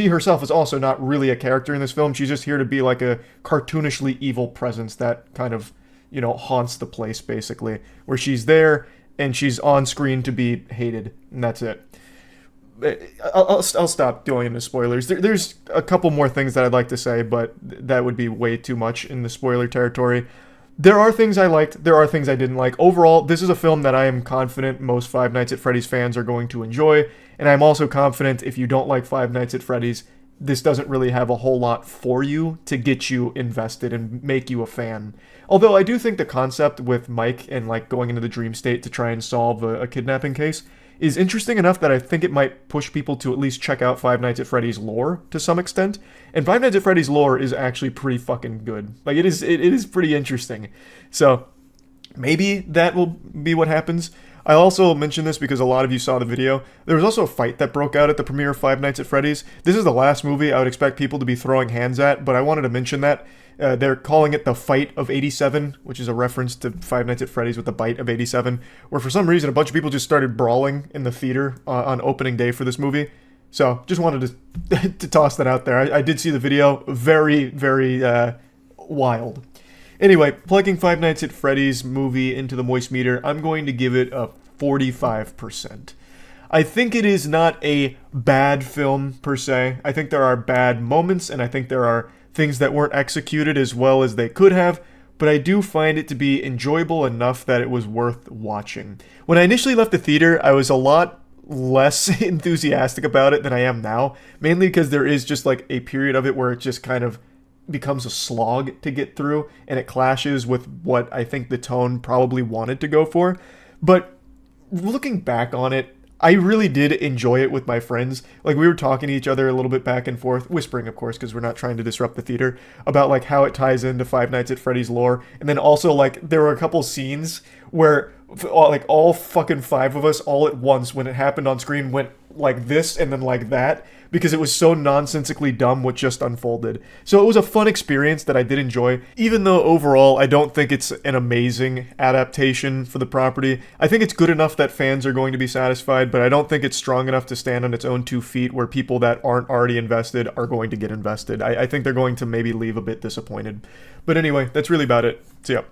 herself is also not really a character in this film. She's just here to be like a cartoonishly evil presence that kind of, haunts the place, basically, where she's there and she's on screen to be hated, and that's it. I'll stop going into spoilers. There's a couple more things that I'd like to say, but that would be way too much in the spoiler territory. There are things I liked, there are things I didn't like. Overall, this is a film that I am confident most Five Nights at Freddy's fans are going to enjoy, and I'm also confident if you don't like Five Nights at Freddy's, this doesn't really have a whole lot for you to get you invested and make you a fan. Although I do think the concept with Mike and like going into the dream state to try and solve a kidnapping case is interesting enough that I think it might push people to at least check out Five Nights at Freddy's lore to some extent. And Five Nights at Freddy's lore is actually pretty fucking good. Like, it is pretty interesting. So maybe that will be what happens. I also mention this because a lot of you saw the video. There was also a fight that broke out at the premiere of Five Nights at Freddy's. This is the last movie I would expect people to be throwing hands at, but I wanted to mention that. They're calling it the Fight of 87, which is a reference to Five Nights at Freddy's with the Bite of 87, where for some reason a bunch of people just started brawling in the theater on opening day for this movie. So just wanted to toss that out there. I did see the video. Very, very wild. Anyway, plugging Five Nights at Freddy's movie into the moist meter, I'm going to give it a 45%. I think it is not a bad film per se. I think there are bad moments, and I think there are things that weren't executed as well as they could have, but I do find it to be enjoyable enough that it was worth watching. When I initially left the theater, I was a lot less enthusiastic about it than I am now, mainly because there is just like a period of it where it just kind of becomes a slog to get through, and it clashes with what I think the tone probably wanted to go for. But looking back on it, I really did enjoy it with my friends. Like, we were talking to each other a little bit back and forth, whispering, of course, because we're not trying to disrupt the theater, about like how it ties into Five Nights at Freddy's lore. And then also, like, there were a couple scenes where like all fucking five of us all at once, when it happened on screen, went like this and then like that, because it was so nonsensically dumb what just unfolded. So it was a fun experience that I did enjoy, even though overall I don't think it's an amazing adaptation for the property. I think it's good enough that fans are going to be satisfied, but I don't think it's strong enough to stand on its own 2 feet where people that aren't already invested are going to get invested. I think they're going to maybe leave a bit disappointed. But anyway, that's really about it. So yeah.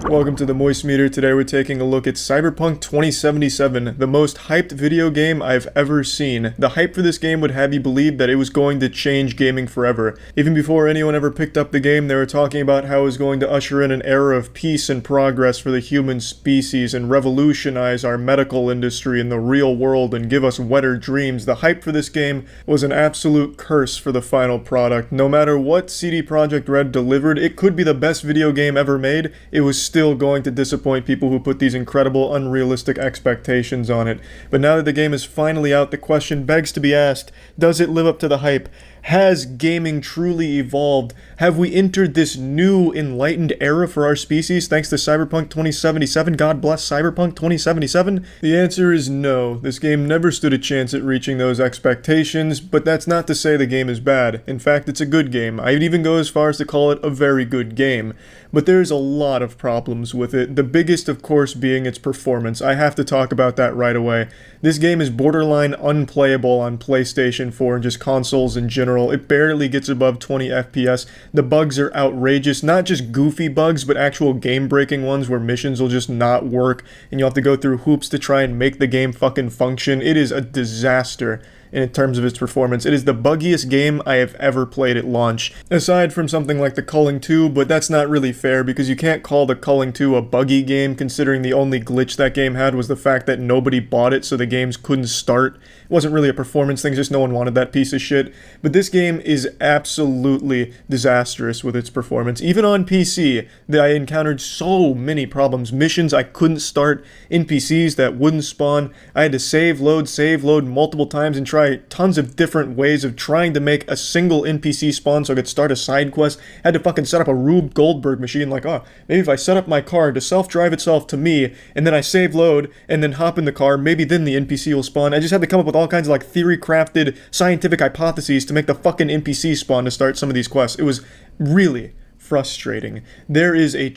Welcome to the Moist Meter. Today we're taking a look at Cyberpunk 2077, the most hyped video game I've ever seen. The hype for this game would have you believe that it was going to change gaming forever. Even before anyone ever picked up the game, they were talking about how it was going to usher in an era of peace and progress for the human species and revolutionize our medical industry in the real world and give us wetter dreams. The hype for this game was an absolute curse for the final product. No matter what CD Projekt Red delivered, it could be the best video game ever made. It was still going to disappoint people who put these incredible, unrealistic expectations on it. But now that the game is finally out, the question begs to be asked, does it live up to the hype? Has gaming truly evolved? Have we entered this new, enlightened era for our species thanks to Cyberpunk 2077? God bless Cyberpunk 2077? The answer is no. This game never stood a chance at reaching those expectations, but that's not to say the game is bad. In fact, it's a good game. I'd even go as far as to call it a very good game. But there's a lot of problems with it, the biggest of course being its performance. I have to talk about that right away. This game is borderline unplayable on PlayStation 4 and just consoles in general. It barely gets above 20 FPS. The bugs are outrageous, not just goofy bugs, but actual game-breaking ones where missions will just not work and you'll have to go through hoops to try and make the game fucking function. It is a disaster in terms of its performance. It is the buggiest game I have ever played at launch, aside from something like the Culling 2, but that's not really fair because you can't call the Culling 2 a buggy game considering the only glitch that game had was the fact that nobody bought it so the games couldn't start. It wasn't really a performance thing, just no one wanted that piece of shit. But this game is absolutely disastrous with its performance. Even on PC, I encountered so many problems. Missions I couldn't start, NPCs that wouldn't spawn. I had to save, load multiple times and try tons of different ways of trying to make a single NPC spawn so I could start a side quest. Had to fucking set up a Rube Goldberg machine, like, oh, maybe if I set up my car to self-drive itself to me, and then I save load, and then hop in the car, maybe then the NPC will spawn. I just had to come up with all kinds of like theory-crafted scientific hypotheses to make the fucking NPC spawn to start some of these quests. It was really frustrating. There's a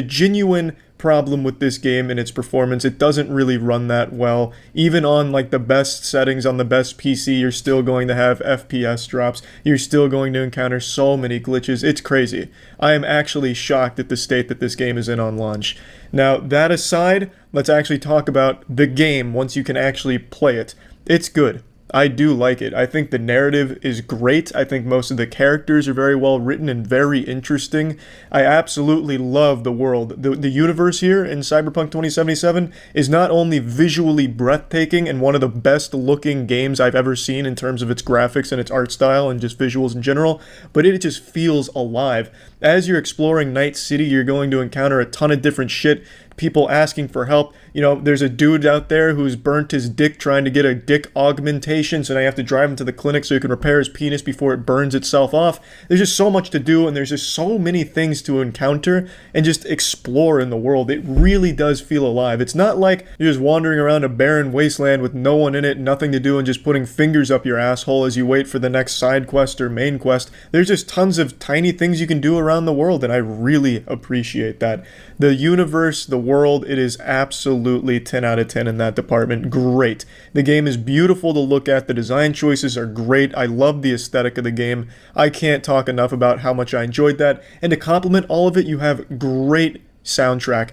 genuine problem with this game and its performance. It doesn't really run that well. Even on like the best settings on the best PC, you're still going to have FPS drops. You're still going to encounter so many glitches. It's crazy. I am actually shocked at the state that this game is in on launch. Now, that aside, let's actually talk about the game once you can actually play it. It's good. I do like it. I think the narrative is great. I think most of the characters are very well written and very interesting. I absolutely love the world. The universe here in Cyberpunk 2077 is not only visually breathtaking and one of the best looking games I've ever seen in terms of its graphics and its art style and just visuals in general, but it just feels alive. As you're exploring Night City, you're going to encounter a ton of different shit. People asking for help. You know, there's a dude out there who's burnt his dick trying to get a dick augmentation, so now you have to drive him to the clinic so he can repair his penis before it burns itself off. There's just so much to do, and there's just so many things to encounter and just explore in the world. It really does feel alive. It's not like you're just wandering around a barren wasteland with no one in it, nothing to do, and just putting fingers up your asshole as you wait for the next side quest or main quest. There's just tons of tiny things you can do around the world, and I really appreciate that. The universe, the world, it is absolutely 10 out of 10 in that department. Great. The game is beautiful to look at. The design choices are great. I love the aesthetic of the game. I can't talk enough about how much I enjoyed that. And to complement all of it, you have great soundtrack.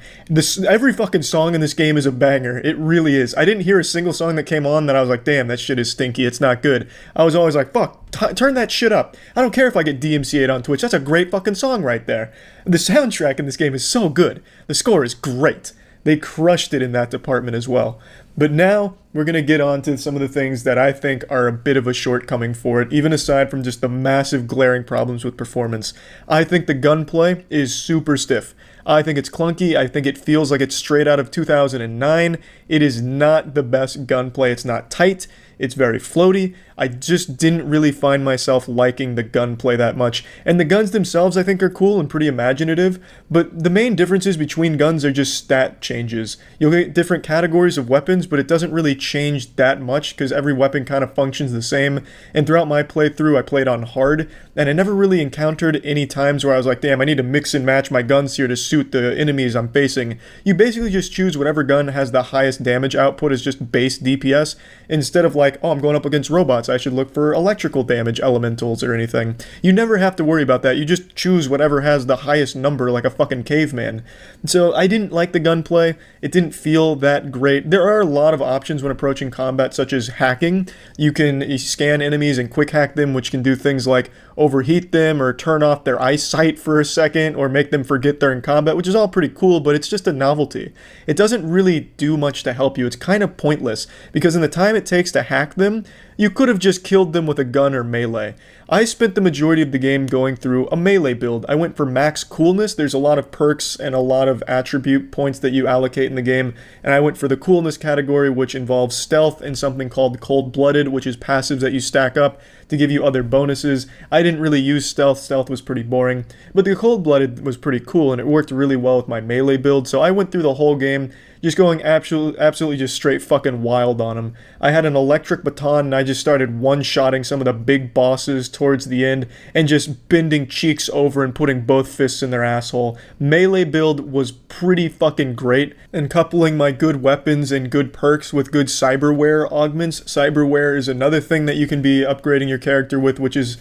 Every fucking song in this game is a banger. It really is. I didn't hear a single song that came on that I was like, damn, that shit is stinky. It's not good. I was always like, fuck, turn that shit up. I don't care if I get DMCA'd on Twitch. That's a great fucking song right there. The soundtrack in this game is so good. The score is great. They crushed it in that department as well. But now, we're going to get on to some of the things that I think are a bit of a shortcoming for it, even aside from just the massive glaring problems with performance. I think the gunplay is super stiff. I think it's clunky. I think it feels like it's straight out of 2009. It is not the best gunplay. It's not tight. It's very floaty. I just didn't really find myself liking the gunplay that much. And the guns themselves I think are cool and pretty imaginative, but the main differences between guns are just stat changes. You'll get different categories of weapons, but it doesn't really change that much because every weapon kind of functions the same. And throughout my playthrough, I played on hard, and I never really encountered any times where I was like, damn, I need to mix and match my guns here to suit the enemies I'm facing. You basically just choose whatever gun has the highest damage output as just base DPS, instead of like, oh, I'm going up against robots, I should look for electrical damage elementals or anything. You never have to worry about that. You just choose whatever has the highest number like a fucking caveman. So I didn't like the gunplay. It didn't feel that great. There are a lot of options when approaching combat, such as hacking. You can scan enemies and quick hack them, which can do things like overheat them or turn off their eyesight for a second or make them forget they're in combat, which is all pretty cool, but it's just a novelty. It doesn't really do much to help you. It's kind of pointless because in the time it takes to hack them, you could have just killed them with a gun or melee. I spent the majority of the game going through a melee build. I went for max coolness. There's a lot of perks and a lot of attribute points that you allocate in the game, and I went for the coolness category, which involves stealth and something called cold-blooded, which is passives that you stack up to give you other bonuses. I didn't really use stealth. Stealth was pretty boring, but the cold-blooded was pretty cool, and it worked really well with my melee build, so I went through the whole game just going absolutely just straight fucking wild on him. I had an electric baton and I just started one-shotting some of the big bosses towards the end and just bending cheeks over and putting both fists in their asshole. Melee build was pretty fucking great, and coupling my good weapons and good perks with good cyberware augments. Cyberware is another thing that you can be upgrading your character with, which is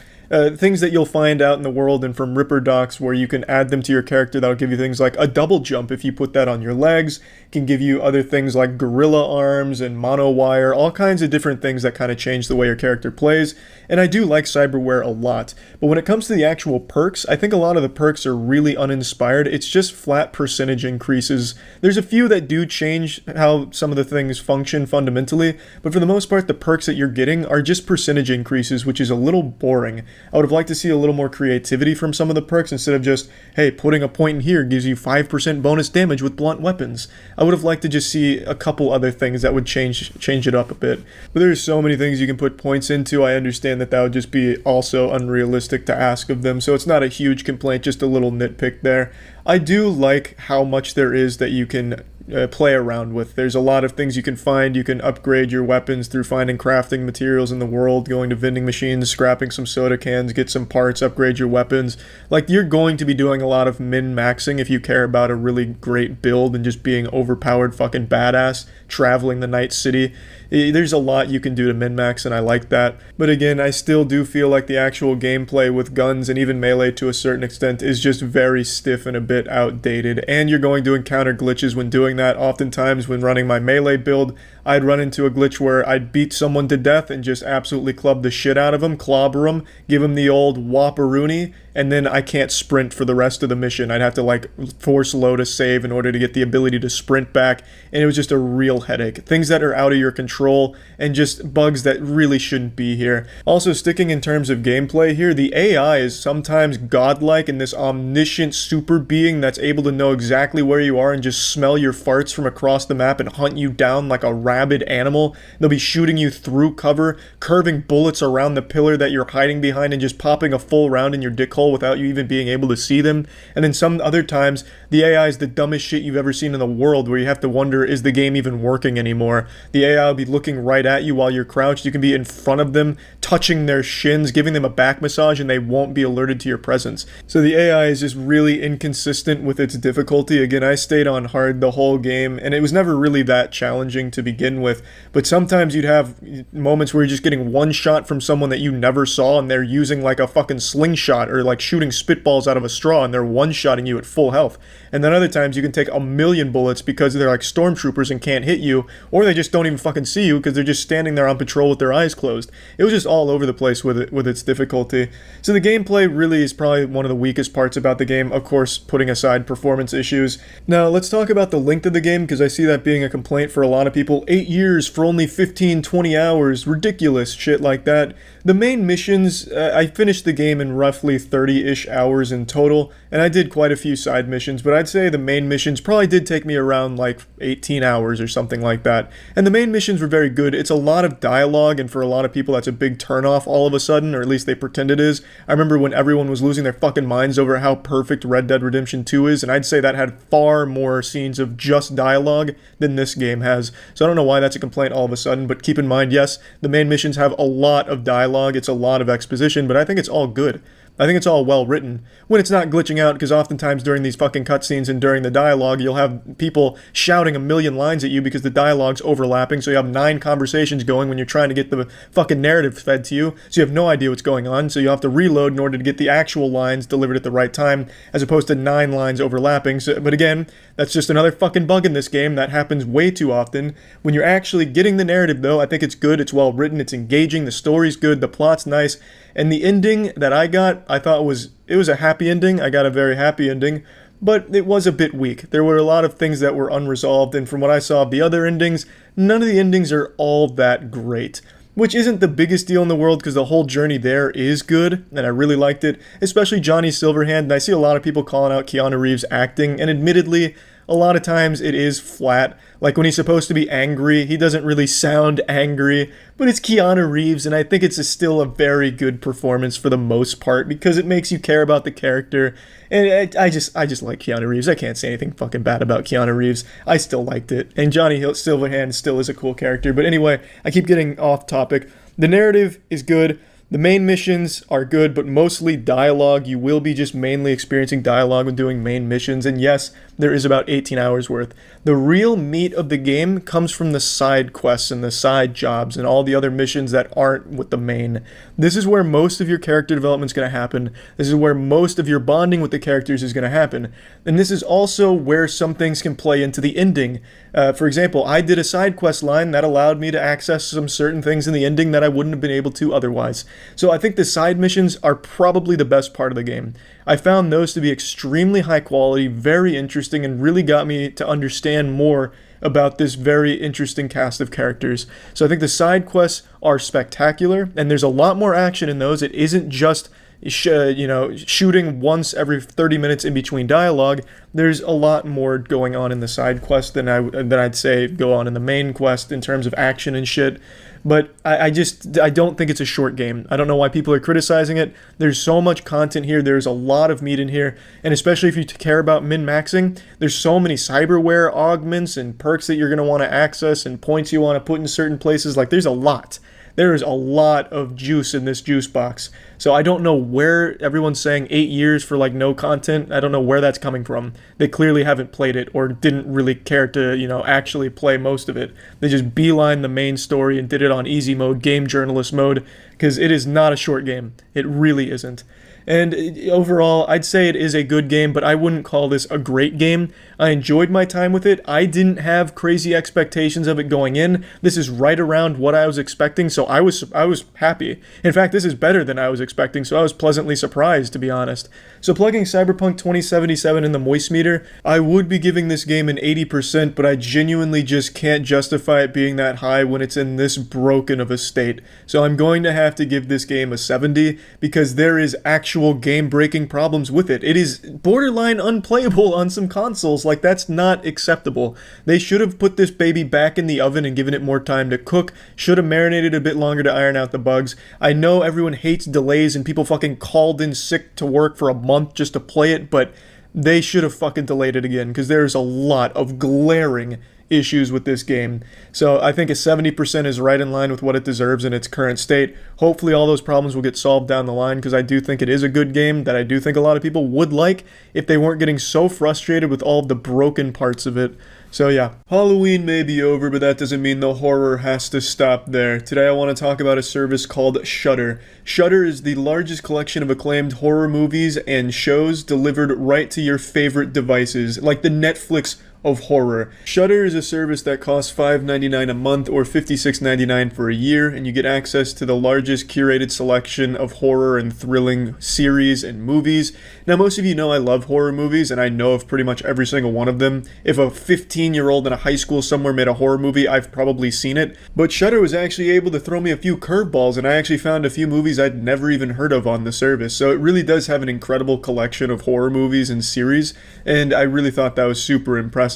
things that you'll find out in the world and from Ripper docs where you can add them to your character. That'll give you things like a double jump if you put that on your legs. It can give you other things like gorilla arms and mono wire, all kinds of different things that kind of change the way your character plays. And I do like cyberware a lot. But when it comes to the actual perks, I think a lot of the perks are really uninspired. It's just flat percentage increases. There's a few that do change how some of the things function fundamentally, but for the most part, the perks that you're getting are just percentage increases, which is a little boring. I would have liked to see a little more creativity from some of the perks instead of just, hey, putting a point in here gives you 5% bonus damage with blunt weapons. I would have liked to just see a couple other things that would change it up a bit. But there's so many things you can put points into. I understand that would just be also unrealistic to ask of them, so it's not a huge complaint, just a little nitpick there. I do like how much there is that you can play around with. There's a lot of things you can find. You can upgrade your weapons through finding crafting materials in the world, going to vending machines, scrapping some soda cans, get some parts, upgrade your weapons. Like, you're going to be doing a lot of min-maxing if you care about a really great build and just being overpowered fucking badass, traveling the night city. There's a lot you can do to min-max, and I like that. But again, I still do feel like the actual gameplay with guns and even melee to a certain extent is just very stiff and a bit outdated, and you're going to encounter glitches when doing that. Oftentimes when running my melee build, I'd run into a glitch where I'd beat someone to death and just absolutely club the shit out of them, clobber them, give them the old whopperoonie, and then I can't sprint for the rest of the mission. I'd have to like force load a save in order to get the ability to sprint back, and it was just a real headache. Things that are out of your control and just bugs that really shouldn't be here. Also, sticking in terms of gameplay here, the AI is sometimes godlike in this omniscient super being that's able to know exactly where you are and just smell your farts from across the map and hunt you down like a rabid animal. They'll be shooting you through cover, curving bullets around the pillar that you're hiding behind, and just popping a full round in your dick hole without you even being able to see them. And then some other times, the AI is the dumbest shit you've ever seen in the world, where you have to wonder, is the game even working anymore? The AI will be looking right at you while you're crouched. You can be in front of them, touching their shins, giving them a back massage, and they won't be alerted to your presence. So the AI is just really inconsistent with its difficulty. Again, I stayed on hard the whole whole game, and it was never really that challenging to begin with. But sometimes you'd have moments where you're just getting one shot from someone that you never saw, and they're using like a fucking slingshot or like shooting spitballs out of a straw, and they're one-shotting you at full health. And then other times you can take a million bullets because they're like stormtroopers and can't hit you, or they just don't even fucking see you because they're just standing there on patrol with their eyes closed. It was just all over the place with it, with its difficulty. So the gameplay really is probably one of the weakest parts about the game, of course, putting aside performance issues. Now, let's talk about the length of the game, because I see that being a complaint for a lot of people. 8 years for only 15, 20 hours, ridiculous shit like that. The main missions, I finished the game in roughly 30-ish hours in total, and I did quite a few side missions, but I'd say the main missions probably did take me around like 18 hours or something like that. And the main missions were very good. It's a lot of dialogue, and for a lot of people that's a big turnoff all of a sudden, or at least they pretend it is. I remember when everyone was losing their fucking minds over how perfect Red Dead Redemption 2 is, and I'd say that had far more scenes of just dialogue than this game has. So I don't know why that's a complaint all of a sudden, but keep in mind, yes, the main missions have a lot of dialogue, it's a lot of exposition, but I think it's all good. I think it's all well written when it's not glitching out, because oftentimes during these fucking cutscenes and during the dialogue, you'll have people shouting a million lines at you because the dialogue's overlapping, so you have 9 conversations going when you're trying to get the fucking narrative fed to you, so you have no idea what's going on, so you have to reload in order to get the actual lines delivered at the right time, as opposed to 9 lines overlapping. So, but again, that's just another fucking bug in this game that happens way too often. When you're actually getting the narrative, though, I think it's good, it's well written, it's engaging, the story's good, the plot's nice, and the ending that I got, I thought it was a happy ending. I got a very happy ending, but it was a bit weak. There were a lot of things that were unresolved, and from what I saw of the other endings, none of the endings are all that great. Which isn't the biggest deal in the world, because the whole journey there is good, and I really liked it, especially Johnny Silverhand, and I see a lot of people calling out Keanu Reeves' acting, and admittedly, a lot of times it is flat. Like when he's supposed to be angry, he doesn't really sound angry, but it's Keanu Reeves, and I think it's still a very good performance for the most part, because it makes you care about the character, and I just like Keanu Reeves. I can't say anything fucking bad about Keanu Reeves. I still liked it, and Johnny Silverhand still is a cool character, but anyway, I keep getting off topic. The narrative is good. The main missions are good, but mostly dialogue. You will be just mainly experiencing dialogue when doing main missions, and yes, there is about 18 hours worth. The real meat of the game comes from the side quests and the side jobs and all the other missions that aren't with the main. This is where most of your character development is going to happen. This is where most of your bonding with the characters is going to happen. And this is also where some things can play into the ending. For example, I did a side quest line that allowed me to access some certain things in the ending that I wouldn't have been able to otherwise. So I think the side missions are probably the best part of the game. I found those to be extremely high quality, very interesting, and really got me to understand more about this very interesting cast of characters. So I think the side quests are spectacular, and there's a lot more action in those. It isn't just shooting once every 30 minutes in between dialogue. There's a lot more going on in the side quest than I'd say go on in the main quest in terms of action and shit. But I don't think it's a short game. I don't know why people are criticizing it. There's so much content here. There's a lot of meat in here. And especially if you care about min-maxing, there's so many cyberware augments and perks that you're going to want to access and points you want to put in certain places. Like, there's a lot. There is a lot of juice in this juice box. So I don't know where everyone's saying 8 years for like no content. I don't know where that's coming from. They clearly haven't played it or didn't really care to, actually play most of it. They just beelined the main story and did it on easy mode, game journalist mode, because it is not a short game. It really isn't. And overall, I'd say it is a good game, but I wouldn't call this a great game. I enjoyed my time with it. I didn't have crazy expectations of it going in. This is right around what I was expecting, so I was happy. In fact, this is better than I was expecting, so I was pleasantly surprised, to be honest. So plugging Cyberpunk 2077 in the moist meter, I would be giving this game an 80%, but I genuinely just can't justify it being that high when it's in this broken of a state. So I'm going to have to give this game a 70, because there is actual game-breaking problems with it. It is borderline unplayable on some consoles. Like, that's not acceptable. They should have put this baby back in the oven and given it more time to cook. Should have marinated a bit longer to iron out the bugs. I know everyone hates delays and people fucking called in sick to work for a month just to play it, but they should have fucking delayed it again, because there's a lot of glaring issues with this game. So I think a 70% is right in line with what it deserves in its current state. Hopefully all those problems will get solved down the line, because I do think it is a good game that I do think a lot of people would like if they weren't getting so frustrated with all of the broken parts of it. So yeah, Halloween may be over, but that doesn't mean the horror has to stop there. Today I want to talk about a service called Shudder. Shudder is the largest collection of acclaimed horror movies and shows delivered right to your favorite devices, like the Netflix of horror. Shudder is a service that costs $5.99 a month or $56.99 for a year, and you get access to the largest curated selection of horror and thrilling series and movies. Now, most of you know I love horror movies, and I know of pretty much every single one of them. If a 15-year-old in a high school somewhere made a horror movie, I've probably seen it. But Shudder was actually able to throw me a few curveballs, and I actually found a few movies I'd never even heard of on the service. So it really does have an incredible collection of horror movies and series, and I really thought that was super impressive.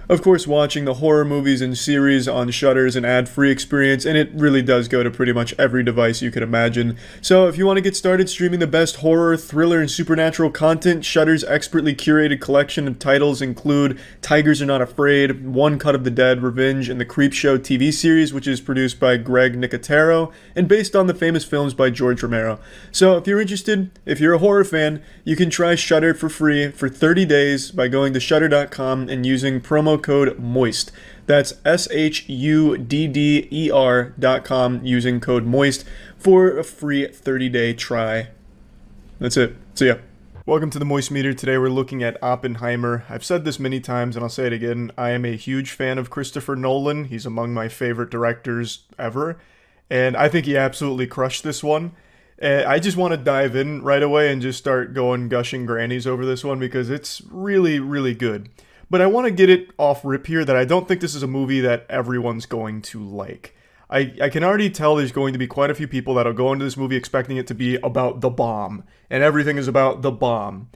Of course, watching the horror movies and series on Shudder is an ad-free experience, and it really does go to pretty much every device you could imagine. So if you want to get started streaming the best horror, thriller, and supernatural content, Shudder's expertly curated collection of titles include Tigers Are Not Afraid, One Cut of the Dead, Revenge, and the Creepshow TV series, which is produced by Greg Nicotero and based on the famous films by George Romero. So if you're interested, if you're a horror fan, you can try Shudder for free for 30 days by going to shudder.com and using promo code MOIST. That's SHUDDER.com using code MOIST for a free 30-day try. That's it. See ya. Welcome to the Moist Meter. Today we're looking at Oppenheimer. I've said this many times and I'll say it again. I am a huge fan of Christopher Nolan. He's among my favorite directors ever. And I think he absolutely crushed this one. I just want to dive in right away and just start going gushing grannies over this one because it's really, really good. But I want to get it off rip here that I don't think this is a movie that everyone's going to like. I can already tell there's going to be quite a few people that'll go into this movie expecting it to be about the bomb, and everything is about the bomb.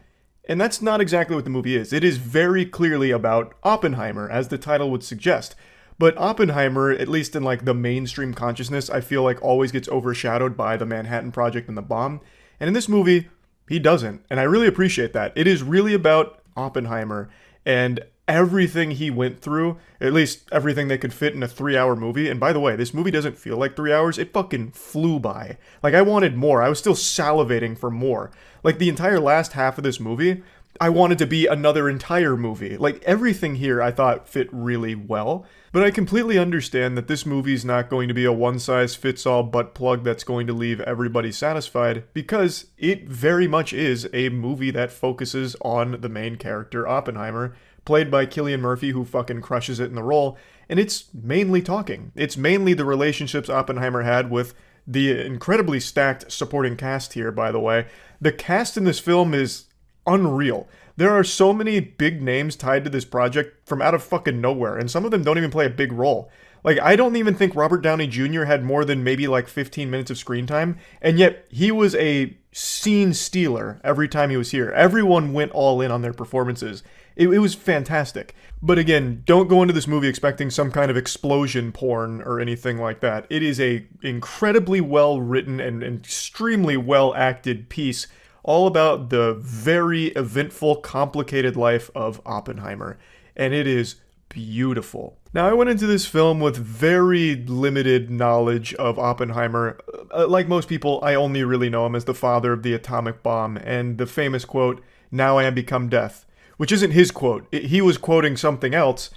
And that's not exactly what the movie is. It is very clearly about Oppenheimer, as the title would suggest. But Oppenheimer, at least in like the mainstream consciousness, I feel like always gets overshadowed by the Manhattan Project and the bomb. And in this movie, he doesn't. And I really appreciate that. It is really about Oppenheimer and everything he went through, at least everything they could fit in a 3-hour movie. And by the way, this movie doesn't feel like 3 hours. It fucking flew by. Like, I wanted more. I was still salivating for more. Like, the entire last half of this movie, I wanted to be another entire movie. Like, everything here I thought fit really well. But I completely understand that this movie's not going to be a one-size-fits-all butt plug that's going to leave everybody satisfied, because it very much is a movie that focuses on the main character, Oppenheimer, played by Cillian Murphy, who fucking crushes it in the role, and it's mainly talking. It's mainly the relationships Oppenheimer had with the incredibly stacked supporting cast here, by the way. The cast in this film is unreal. There are so many big names tied to this project from out of fucking nowhere, and some of them don't even play a big role. Like, I don't even think Robert Downey Jr. had more than maybe like 15 minutes of screen time, and yet he was a scene stealer every time he was here. Everyone went all in on their performances. It was fantastic. But again, don't go into this movie expecting some kind of explosion porn or anything like that. It is a incredibly well written and extremely well acted piece all about the very eventful, complicated life of Oppenheimer. And it is beautiful. Now, I went into this film with very limited knowledge of Oppenheimer. Like most people, I only really know him as the father of the atomic bomb and the famous quote, "Now I am become death," which isn't his quote. He was quoting something else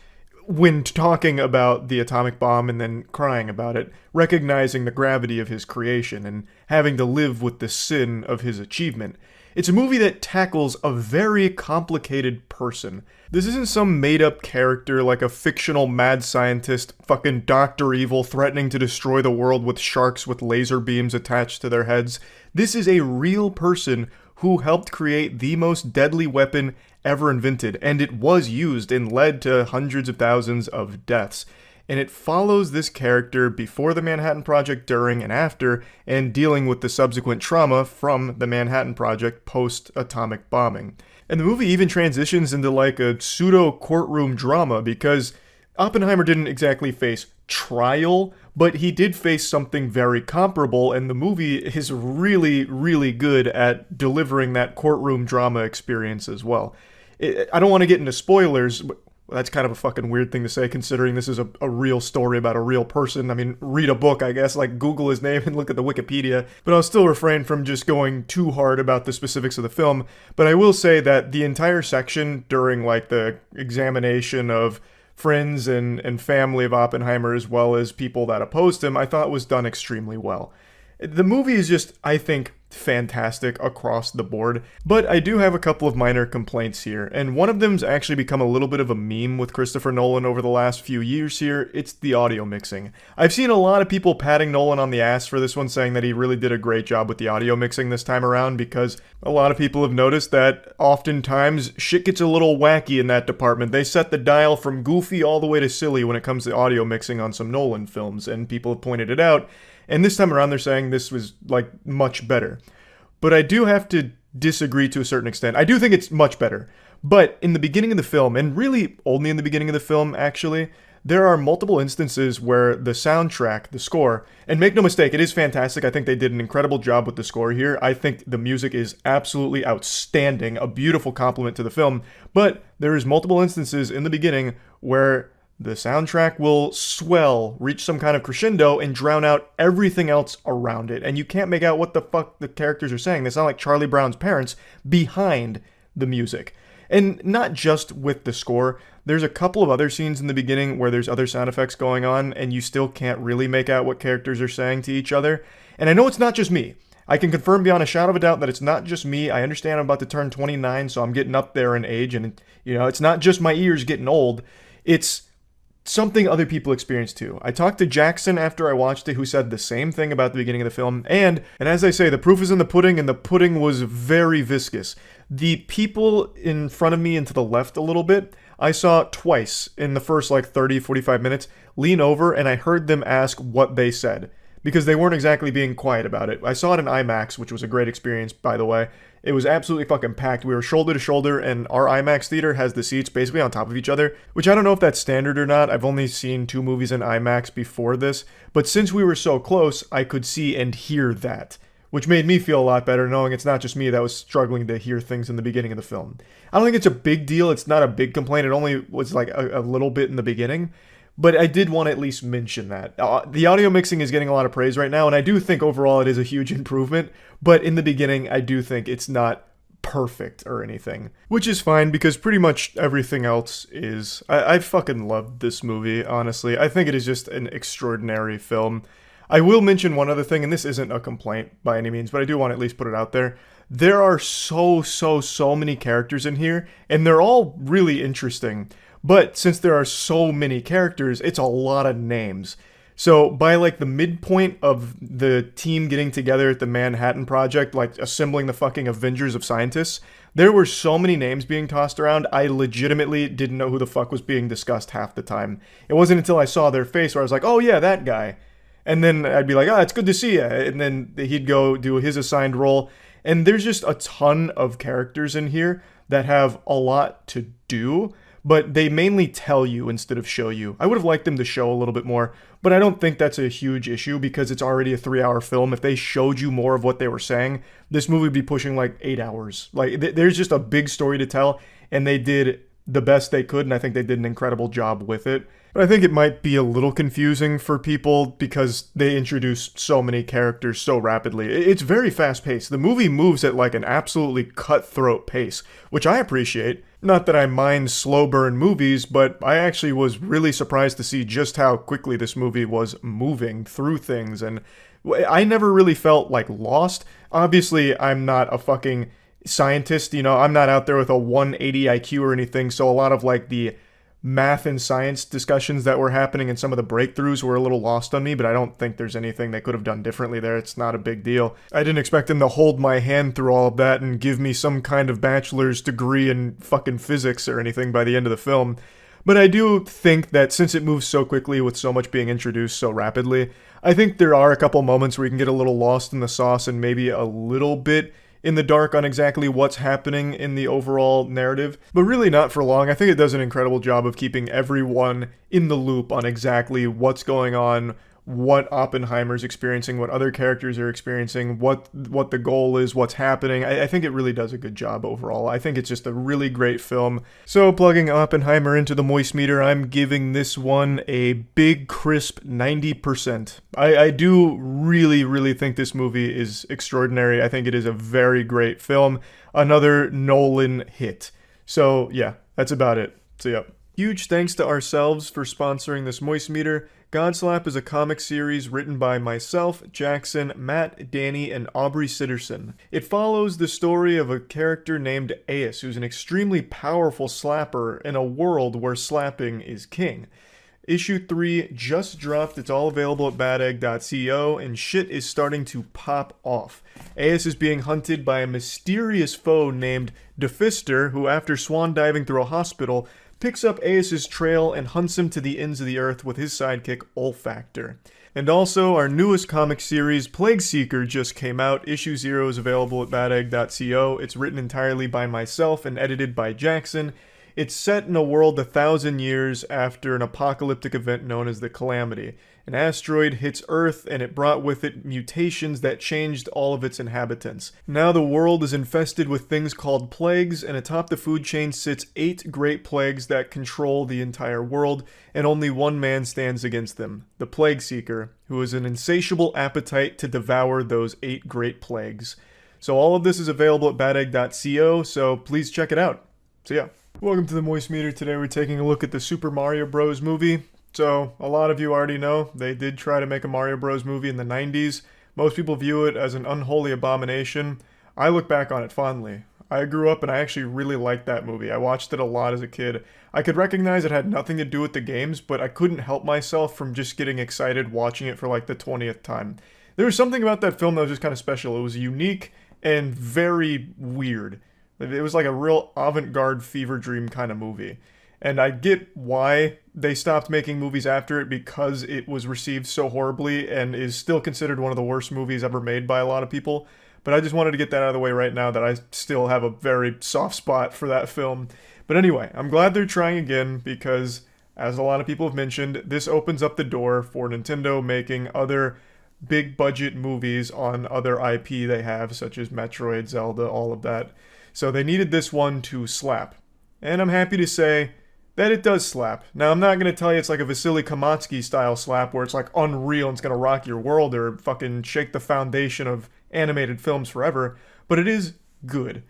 when talking about the atomic bomb and then crying about it, recognizing the gravity of his creation and having to live with the sin of his achievement. It's a movie that tackles a very complicated person. This isn't some made-up character like a fictional mad scientist, fucking Dr. Evil threatening to destroy the world with sharks with laser beams attached to their heads. This is a real person who helped create the most deadly weapon ever invented, and it was used and led to hundreds of thousands of deaths. And it follows this character before the Manhattan Project, during and after, and dealing with the subsequent trauma from the Manhattan Project post-atomic bombing. And the movie even transitions into like a pseudo-courtroom drama, because Oppenheimer didn't exactly face trial, but he did face something very comparable, and the movie is really, really good at delivering that courtroom drama experience as well. I don't want to get into spoilers, That's kind of a fucking weird thing to say considering this is a real story about a real person. I mean, read a book, I guess, like Google his name and look at the Wikipedia. But I'll still refrain from just going too hard about the specifics of the film. But I will say that the entire section during like the examination of friends and family of Oppenheimer, as well as people that opposed him, I thought was done extremely well. The movie is just, I think, fantastic across the board, but I do have a couple of minor complaints here, and one of them's actually become a little bit of a meme with Christopher Nolan over the last few years here. It's the audio mixing. I've seen a lot of people patting Nolan on the ass for this one, saying that he really did a great job with the audio mixing this time around, because a lot of people have noticed that oftentimes shit gets a little wacky in that department. They set the dial from goofy all the way to silly when it comes to audio mixing on some Nolan films, and people have pointed it out. And this time around, they're saying this was, like, much better. But I do have to disagree to a certain extent. I do think it's much better. But in the beginning of the film, and really only in the beginning of the film, actually, there are multiple instances where the soundtrack, the score, and make no mistake, it is fantastic. I think they did an incredible job with the score here. I think the music is absolutely outstanding, a beautiful compliment to the film. But there is multiple instances in the beginning where the soundtrack will swell, reach some kind of crescendo, and drown out everything else around it. And you can't make out what the fuck the characters are saying. They sound like Charlie Brown's parents behind the music. And not just with the score. There's a couple of other scenes in the beginning where there's other sound effects going on, and you still can't really make out what characters are saying to each other. And I know it's not just me. I can confirm beyond a shadow of a doubt that it's not just me. I understand I'm about to turn 29, so I'm getting up there in age, and, it's not just my ears getting old. It's something other people experience too. I talked to Jackson after I watched it, who said the same thing about the beginning of the film, and as I say, the proof is in the pudding, and the pudding was very viscous. The people in front of me and to the left a little bit, I saw twice in the first 30, 45 minutes, lean over, and I heard them ask what they said, because they weren't exactly being quiet about it. I saw it in IMAX, which was a great experience, by the way. It was absolutely fucking packed. We were shoulder to shoulder, and our IMAX theater has the seats basically on top of each other, which I don't know if that's standard or not. I've only seen 2 movies in IMAX before this, but since we were so close, I could see and hear that, which made me feel a lot better knowing it's not just me that was struggling to hear things in the beginning of the film. I don't think it's a big deal. It's not a big complaint. It only was a little bit in the beginning. But I did want to at least mention that. The audio mixing is getting a lot of praise right now, and I do think overall it is a huge improvement, but in the beginning, I do think it's not perfect or anything. Which is fine, because pretty much everything else is. I fucking loved this movie, honestly. I think it is just an extraordinary film. I will mention one other thing, and this isn't a complaint by any means, but I do want to at least put it out there. There are so many characters in here, and they're all really interesting. But since there are so many characters, it's a lot of names. So by the midpoint of the team getting together at the Manhattan Project, assembling the fucking Avengers of scientists, there were so many names being tossed around, I legitimately didn't know who the fuck was being discussed half the time. It wasn't until I saw their face where I was like, oh yeah, that guy. And then I'd be like, it's good to see you. And then he'd go do his assigned role. And there's just a ton of characters in here that have a lot to do, but they mainly tell you instead of show you. I would have liked them to show a little bit more, but I don't think that's a huge issue because it's already a 3-hour film. If they showed you more of what they were saying, this movie would be pushing 8 hours. There's just a big story to tell, and they did the best they could, and I think they did an incredible job with it. But I think it might be a little confusing for people because they introduce so many characters so rapidly. It's very fast-paced. The movie moves at an absolutely cutthroat pace, which I appreciate. Not that I mind slow burn movies, but I actually was really surprised to see just how quickly this movie was moving through things, and I never really felt lost. Obviously, I'm not a fucking scientist, I'm not out there with a 180 IQ or anything, so a lot of the math and science discussions that were happening and some of the breakthroughs were a little lost on me, but I don't think there's anything they could have done differently there. It's not a big deal. I didn't expect them to hold my hand through all of that and give me some kind of bachelor's degree in fucking physics or anything by the end of the film. But I do think that since it moves so quickly with so much being introduced so rapidly, I think there are a couple moments where you can get a little lost in the sauce and maybe a little bit in the dark on exactly what's happening in the overall narrative, but really not for long. I think it does an incredible job of keeping everyone in the loop on exactly what's going on, what Oppenheimer's experiencing, what other characters are experiencing, what the goal is, what's happening. I think it really does a good job overall. I think it's just a really great film. So plugging Oppenheimer into the moist meter, I'm giving this one a big crisp 90%. I do really think this movie is extraordinary. I think it is a very great film. Another Nolan hit. So yeah, that's about it. So yeah. Huge thanks to ourselves for sponsoring this moist meter. Godslap is a comic series written by myself, Jackson, Matt, Danny, and Aubrey Sitterson. It follows the story of a character named Ace, who's an extremely powerful slapper in a world where slapping is king. Issue 3 just dropped. It's all available at badegg.co, and shit is starting to pop off. Ace is being hunted by a mysterious foe named Defister, who, after swan diving through a hospital, picks up Ace's trail and hunts him to the ends of the earth with his sidekick Olfactor. And also, our newest comic series, Plague Seeker, just came out. Issue 0 is available at badegg.co. It's written entirely by myself and edited by Jackson. It's set in a world 1,000 years after an apocalyptic event known as the Calamity. An asteroid hits Earth, and it brought with it mutations that changed all of its inhabitants. Now the world is infested with things called plagues, and atop the food chain sits 8 great plagues that control the entire world, and only one man stands against them, the Plague Seeker, who has an insatiable appetite to devour those 8 great plagues. So all of this is available at badegg.co, so please check it out. So yeah. Welcome to the Moist Meter. Today we're taking a look at the Super Mario Bros. Movie. So, a lot of you already know, they did try to make a Mario Bros. Movie in the 90s. Most people view it as an unholy abomination. I look back on it fondly. I grew up and I actually really liked that movie. I watched it a lot as a kid. I could recognize it had nothing to do with the games, but I couldn't help myself from just getting excited watching it for like the 20th time. There was something about that film that was just kind of special. It was unique and very weird. It was like a real avant-garde fever dream kind of movie. And I get why they stopped making movies after it, because it was received so horribly and is still considered one of the worst movies ever made by a lot of people. But I just wanted to get that out of the way right now, that I still have a very soft spot for that film. But anyway, I'm glad they're trying again, because as a lot of people have mentioned, this opens up the door for Nintendo making other big budget movies on other IP they have, such as Metroid, Zelda, all of that. So they needed this one to slap. And I'm happy to say that it does slap. Now, I'm not going to tell you it's like a Vasily Kamatsky style slap where it's like unreal and it's going to rock your world or fucking shake the foundation of animated films forever, but it is good.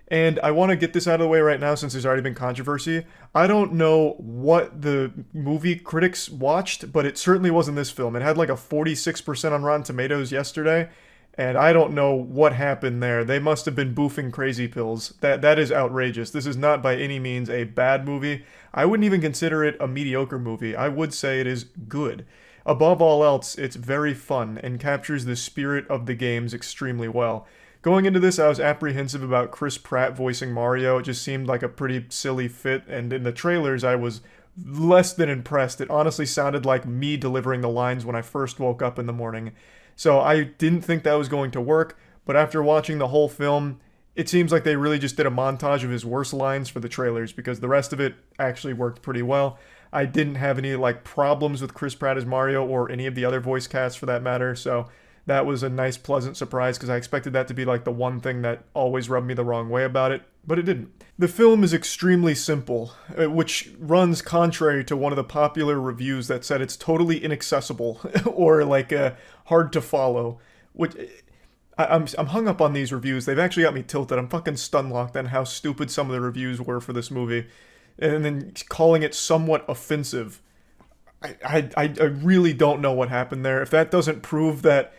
And I want to get this out of the way right now since there's already been controversy. I don't know what the movie critics watched, but it certainly wasn't this film. It had like a 46% on Rotten Tomatoes yesterday. And I don't know what happened there. They must have been boofing crazy pills. That is outrageous. This is not by any means a bad movie. I wouldn't even consider it a mediocre movie. I would say it is good. Above all else, it's very fun and captures the spirit of the games extremely well. Going into this, I was apprehensive about Chris Pratt voicing Mario. It just seemed like a pretty silly fit, and in the trailers, I was less than impressed. It honestly sounded like me delivering the lines when I first woke up in the morning. So I didn't think that was going to work, but after watching the whole film, it seems like they really just did a montage of his worst lines for the trailers, because the rest of it actually worked pretty well. I didn't have any problems with Chris Pratt as Mario, or any of the other voice casts for that matter, so that was a nice pleasant surprise, because I expected that to be the one thing that always rubbed me the wrong way about it, but it didn't. The film is extremely simple, which runs contrary to one of the popular reviews that said it's totally inaccessible or hard to follow. Which I'm hung up on these reviews. They've actually got me tilted. I'm fucking stun-locked on how stupid some of the reviews were for this movie, and then calling it somewhat offensive. I really don't know what happened there. If that doesn't prove that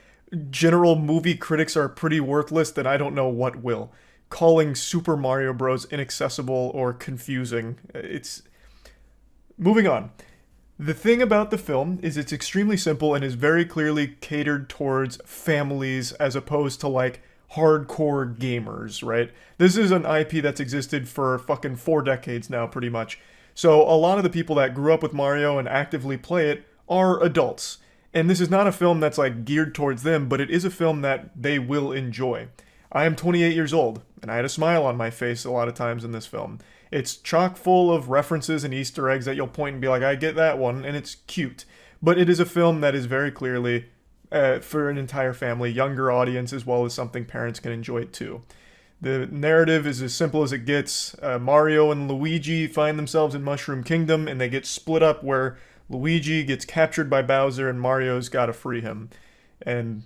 general movie critics are pretty worthless, then I don't know what will. Calling Super Mario Bros. Inaccessible or confusing. It's... Moving on. The thing about the film is it's extremely simple and is very clearly catered towards families as opposed to hardcore gamers, right? This is an IP that's existed for fucking 4 decades now, pretty much. So a lot of the people that grew up with Mario and actively play it are adults. And this is not a film that's geared towards them, but it is a film that they will enjoy. I am 28 years old, and I had a smile on my face a lot of times in this film. It's chock full of references and Easter eggs that you'll point and be like, I get that one, and it's cute. But it is a film that is very clearly for an entire family, younger audience, as well as something parents can enjoy too. The narrative is as simple as it gets. Mario and Luigi find themselves in Mushroom Kingdom, and they get split up where Luigi gets captured by Bowser and Mario's got to free him. And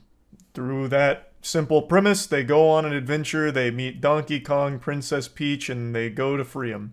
through that simple premise, they go on an adventure. They meet Donkey Kong, Princess Peach, and they go to free him.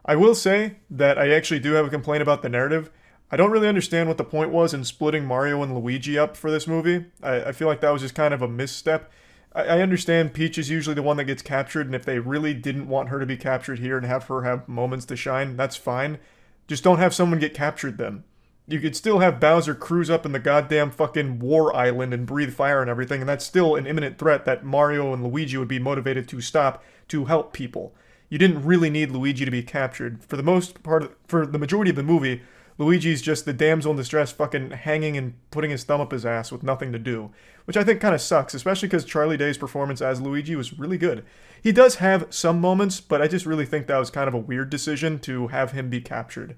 I will say that I actually do have a complaint about the narrative. I don't really understand what the point was in splitting Mario and Luigi up for this movie. I feel like that was just kind of a misstep. I understand Peach is usually the one that gets captured, and if they really didn't want her to be captured here and have her have moments to shine, that's fine. Just don't have someone get captured then. You could still have Bowser cruise up in the goddamn fucking war island and breathe fire and everything, and that's still an imminent threat that Mario and Luigi would be motivated to stop to help people. You didn't really need Luigi to be captured. For the most part, for the majority of the movie, Luigi's just the damsel in distress fucking hanging and putting his thumb up his ass with nothing to do. Which I think kind of sucks, especially because Charlie Day's performance as Luigi was really good. He does have some moments, but I just really think that was kind of a weird decision to have him be captured.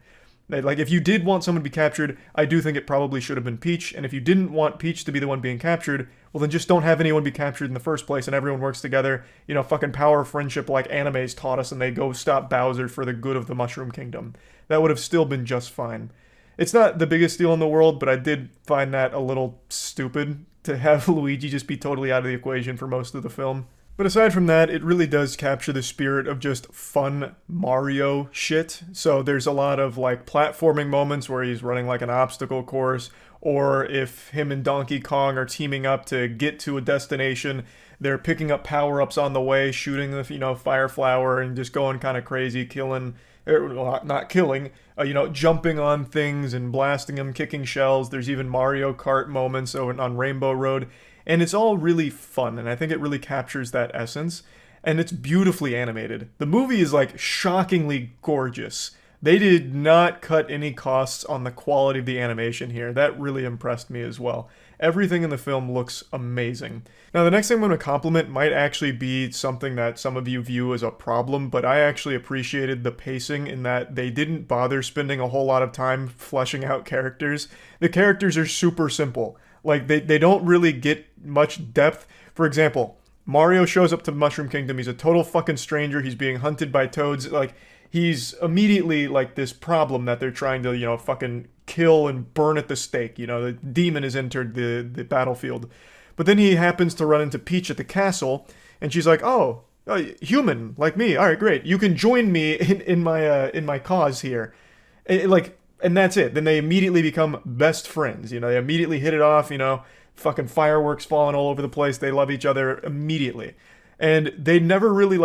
Like, if you did want someone to be captured, I do think it probably should have been Peach, and if you didn't want Peach to be the one being captured, well then just don't have anyone be captured in the first place and everyone works together, fucking power of friendship like anime's taught us, and they go stop Bowser for the good of the Mushroom Kingdom. That would have still been just fine. It's not the biggest deal in the world, but I did find that a little stupid to have Luigi just be totally out of the equation for most of the film. But aside from that, it really does capture the spirit of just fun Mario shit. So there's a lot of like platforming moments where he's running like an obstacle course, or if him and Donkey Kong are teaming up to get to a destination, they're picking up power-ups on the way, shooting the fire flower and just going kind of crazy, killing, well, not killing, jumping on things and blasting them, kicking shells. There's even Mario Kart moments on Rainbow Road. And it's all really fun, and I think it really captures that essence. And it's beautifully animated. The movie is like shockingly gorgeous. They did not cut any costs on the quality of the animation here. That really impressed me as well. Everything in the film looks amazing. Now, the next thing I'm going to compliment might actually be something that some of you view as a problem, but I actually appreciated the pacing in that they didn't bother spending a whole lot of time fleshing out characters. The characters are super simple. Like, they don't really get much depth. For example, Mario shows up to Mushroom Kingdom. He's a total fucking stranger. He's being hunted by toads. Like, he's immediately, like, this problem that they're trying to, fucking kill and burn at the stake. The demon has entered the battlefield. But then he happens to run into Peach at the castle, and she's like, oh, human, like me. All right, great. You can join me in my cause here. And that's it. Then they immediately become best friends. They immediately hit it off, fucking fireworks falling all over the place. They love each other immediately. And they never really,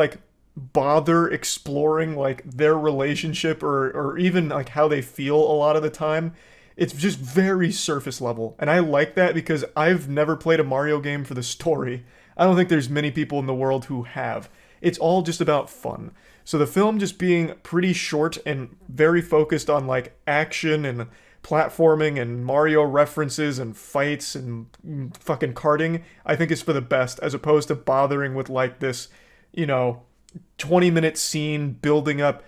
bother exploring, their relationship or even, how they feel a lot of the time. It's just very surface level. And I like that because I've never played a Mario game for the story. I don't think there's many people in the world who have. It's all just about fun. So the film just being pretty short and very focused on action and platforming and Mario references and fights and fucking karting, I think is for the best, as opposed to bothering with this, 20-minute scene building up,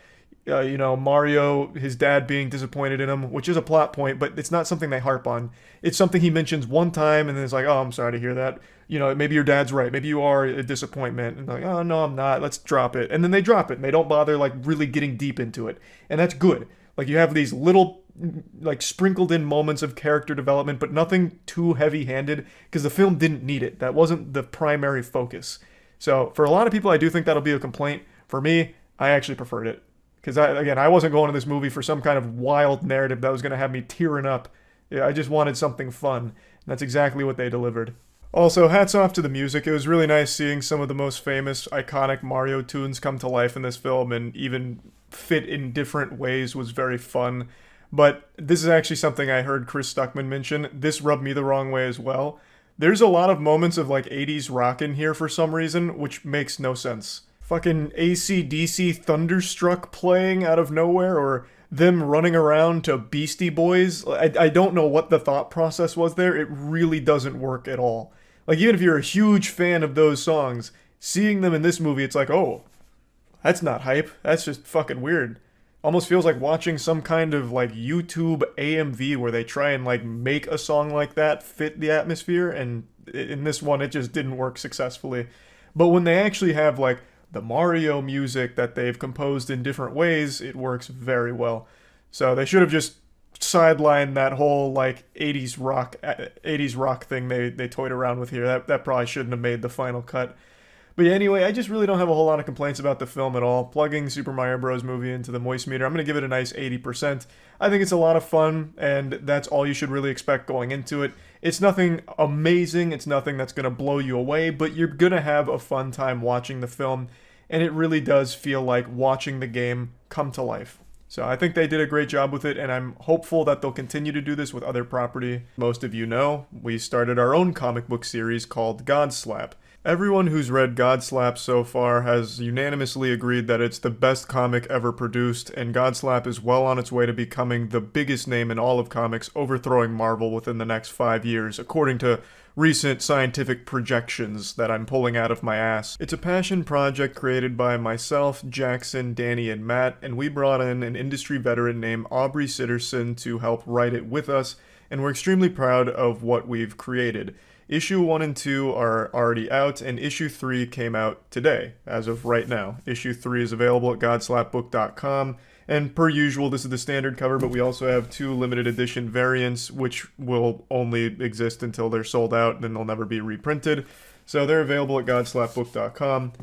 Mario, his dad being disappointed in him, which is a plot point, but it's not something they harp on. It's something he mentions one time and then it's like, oh, I'm sorry to hear that. Maybe your dad's right. Maybe you are a disappointment. And like, oh, no, I'm not. Let's drop it. And then they drop it and they don't bother really getting deep into it. And that's good. You have these little sprinkled in moments of character development, but nothing too heavy-handed because the film didn't need it. That wasn't the primary focus. So for a lot of people, I do think that'll be a complaint. For me, I actually preferred it. Because, I wasn't going to this movie for some kind of wild narrative that was going to have me tearing up. I just wanted something fun. And that's exactly what they delivered. Also, hats off to the music. It was really nice seeing some of the most famous, iconic Mario tunes come to life in this film and even fit in different ways was very fun. But this is actually something I heard Chris Stuckman mention. This rubbed me the wrong way as well. There's a lot of moments of 80s rock in here for some reason, which makes no sense. Fucking AC/DC Thunderstruck playing out of nowhere, or them running around to Beastie Boys. I don't know what the thought process was there. It really doesn't work at all. Even if you're a huge fan of those songs, seeing them in this movie, it's oh, that's not hype. That's just fucking weird. Almost feels like watching some kind of like YouTube AMV where they try and like make a song like that fit the atmosphere, and in this one it just didn't work successfully. But when they actually have like the Mario music that they've composed in different ways, it works very well. So they should have just sidelined that whole like 80s rock thing they toyed around with here. That probably shouldn't have made the final cut. But yeah, anyway, I just really don't have a whole lot of complaints about the film at all. Plugging Super Mario Bros. Movie into the Moist Meter, I'm going to give it a nice 80%. I think it's a lot of fun, and that's all you should really expect going into it. It's nothing amazing, it's nothing that's going to blow you away, but you're going to have a fun time watching the film, and it really does feel like watching the game come to life. So I think they did a great job with it, and I'm hopeful that they'll continue to do this with other property. Most of you know, we started our own comic book series called Godslap. Everyone who's read Godslap so far has unanimously agreed that it's the best comic ever produced, and Godslap is well on its way to becoming the biggest name in all of comics, overthrowing Marvel within the next 5 years, according to recent scientific projections that I'm pulling out of my ass. It's a passion project created by myself, Jackson, Danny, and Matt, and we brought in an industry veteran named Aubrey Sitterson to help write it with us, and we're extremely proud of what we've created. Issue 1 and 2 are already out, and Issue 3 came out today, as of right now. Issue 3 is available at godslapbook.com, and per usual, this is the standard cover, but we also have 2 limited edition variants, which will only exist until they're sold out, and then they'll never be reprinted. So they're available at godslapbook.com.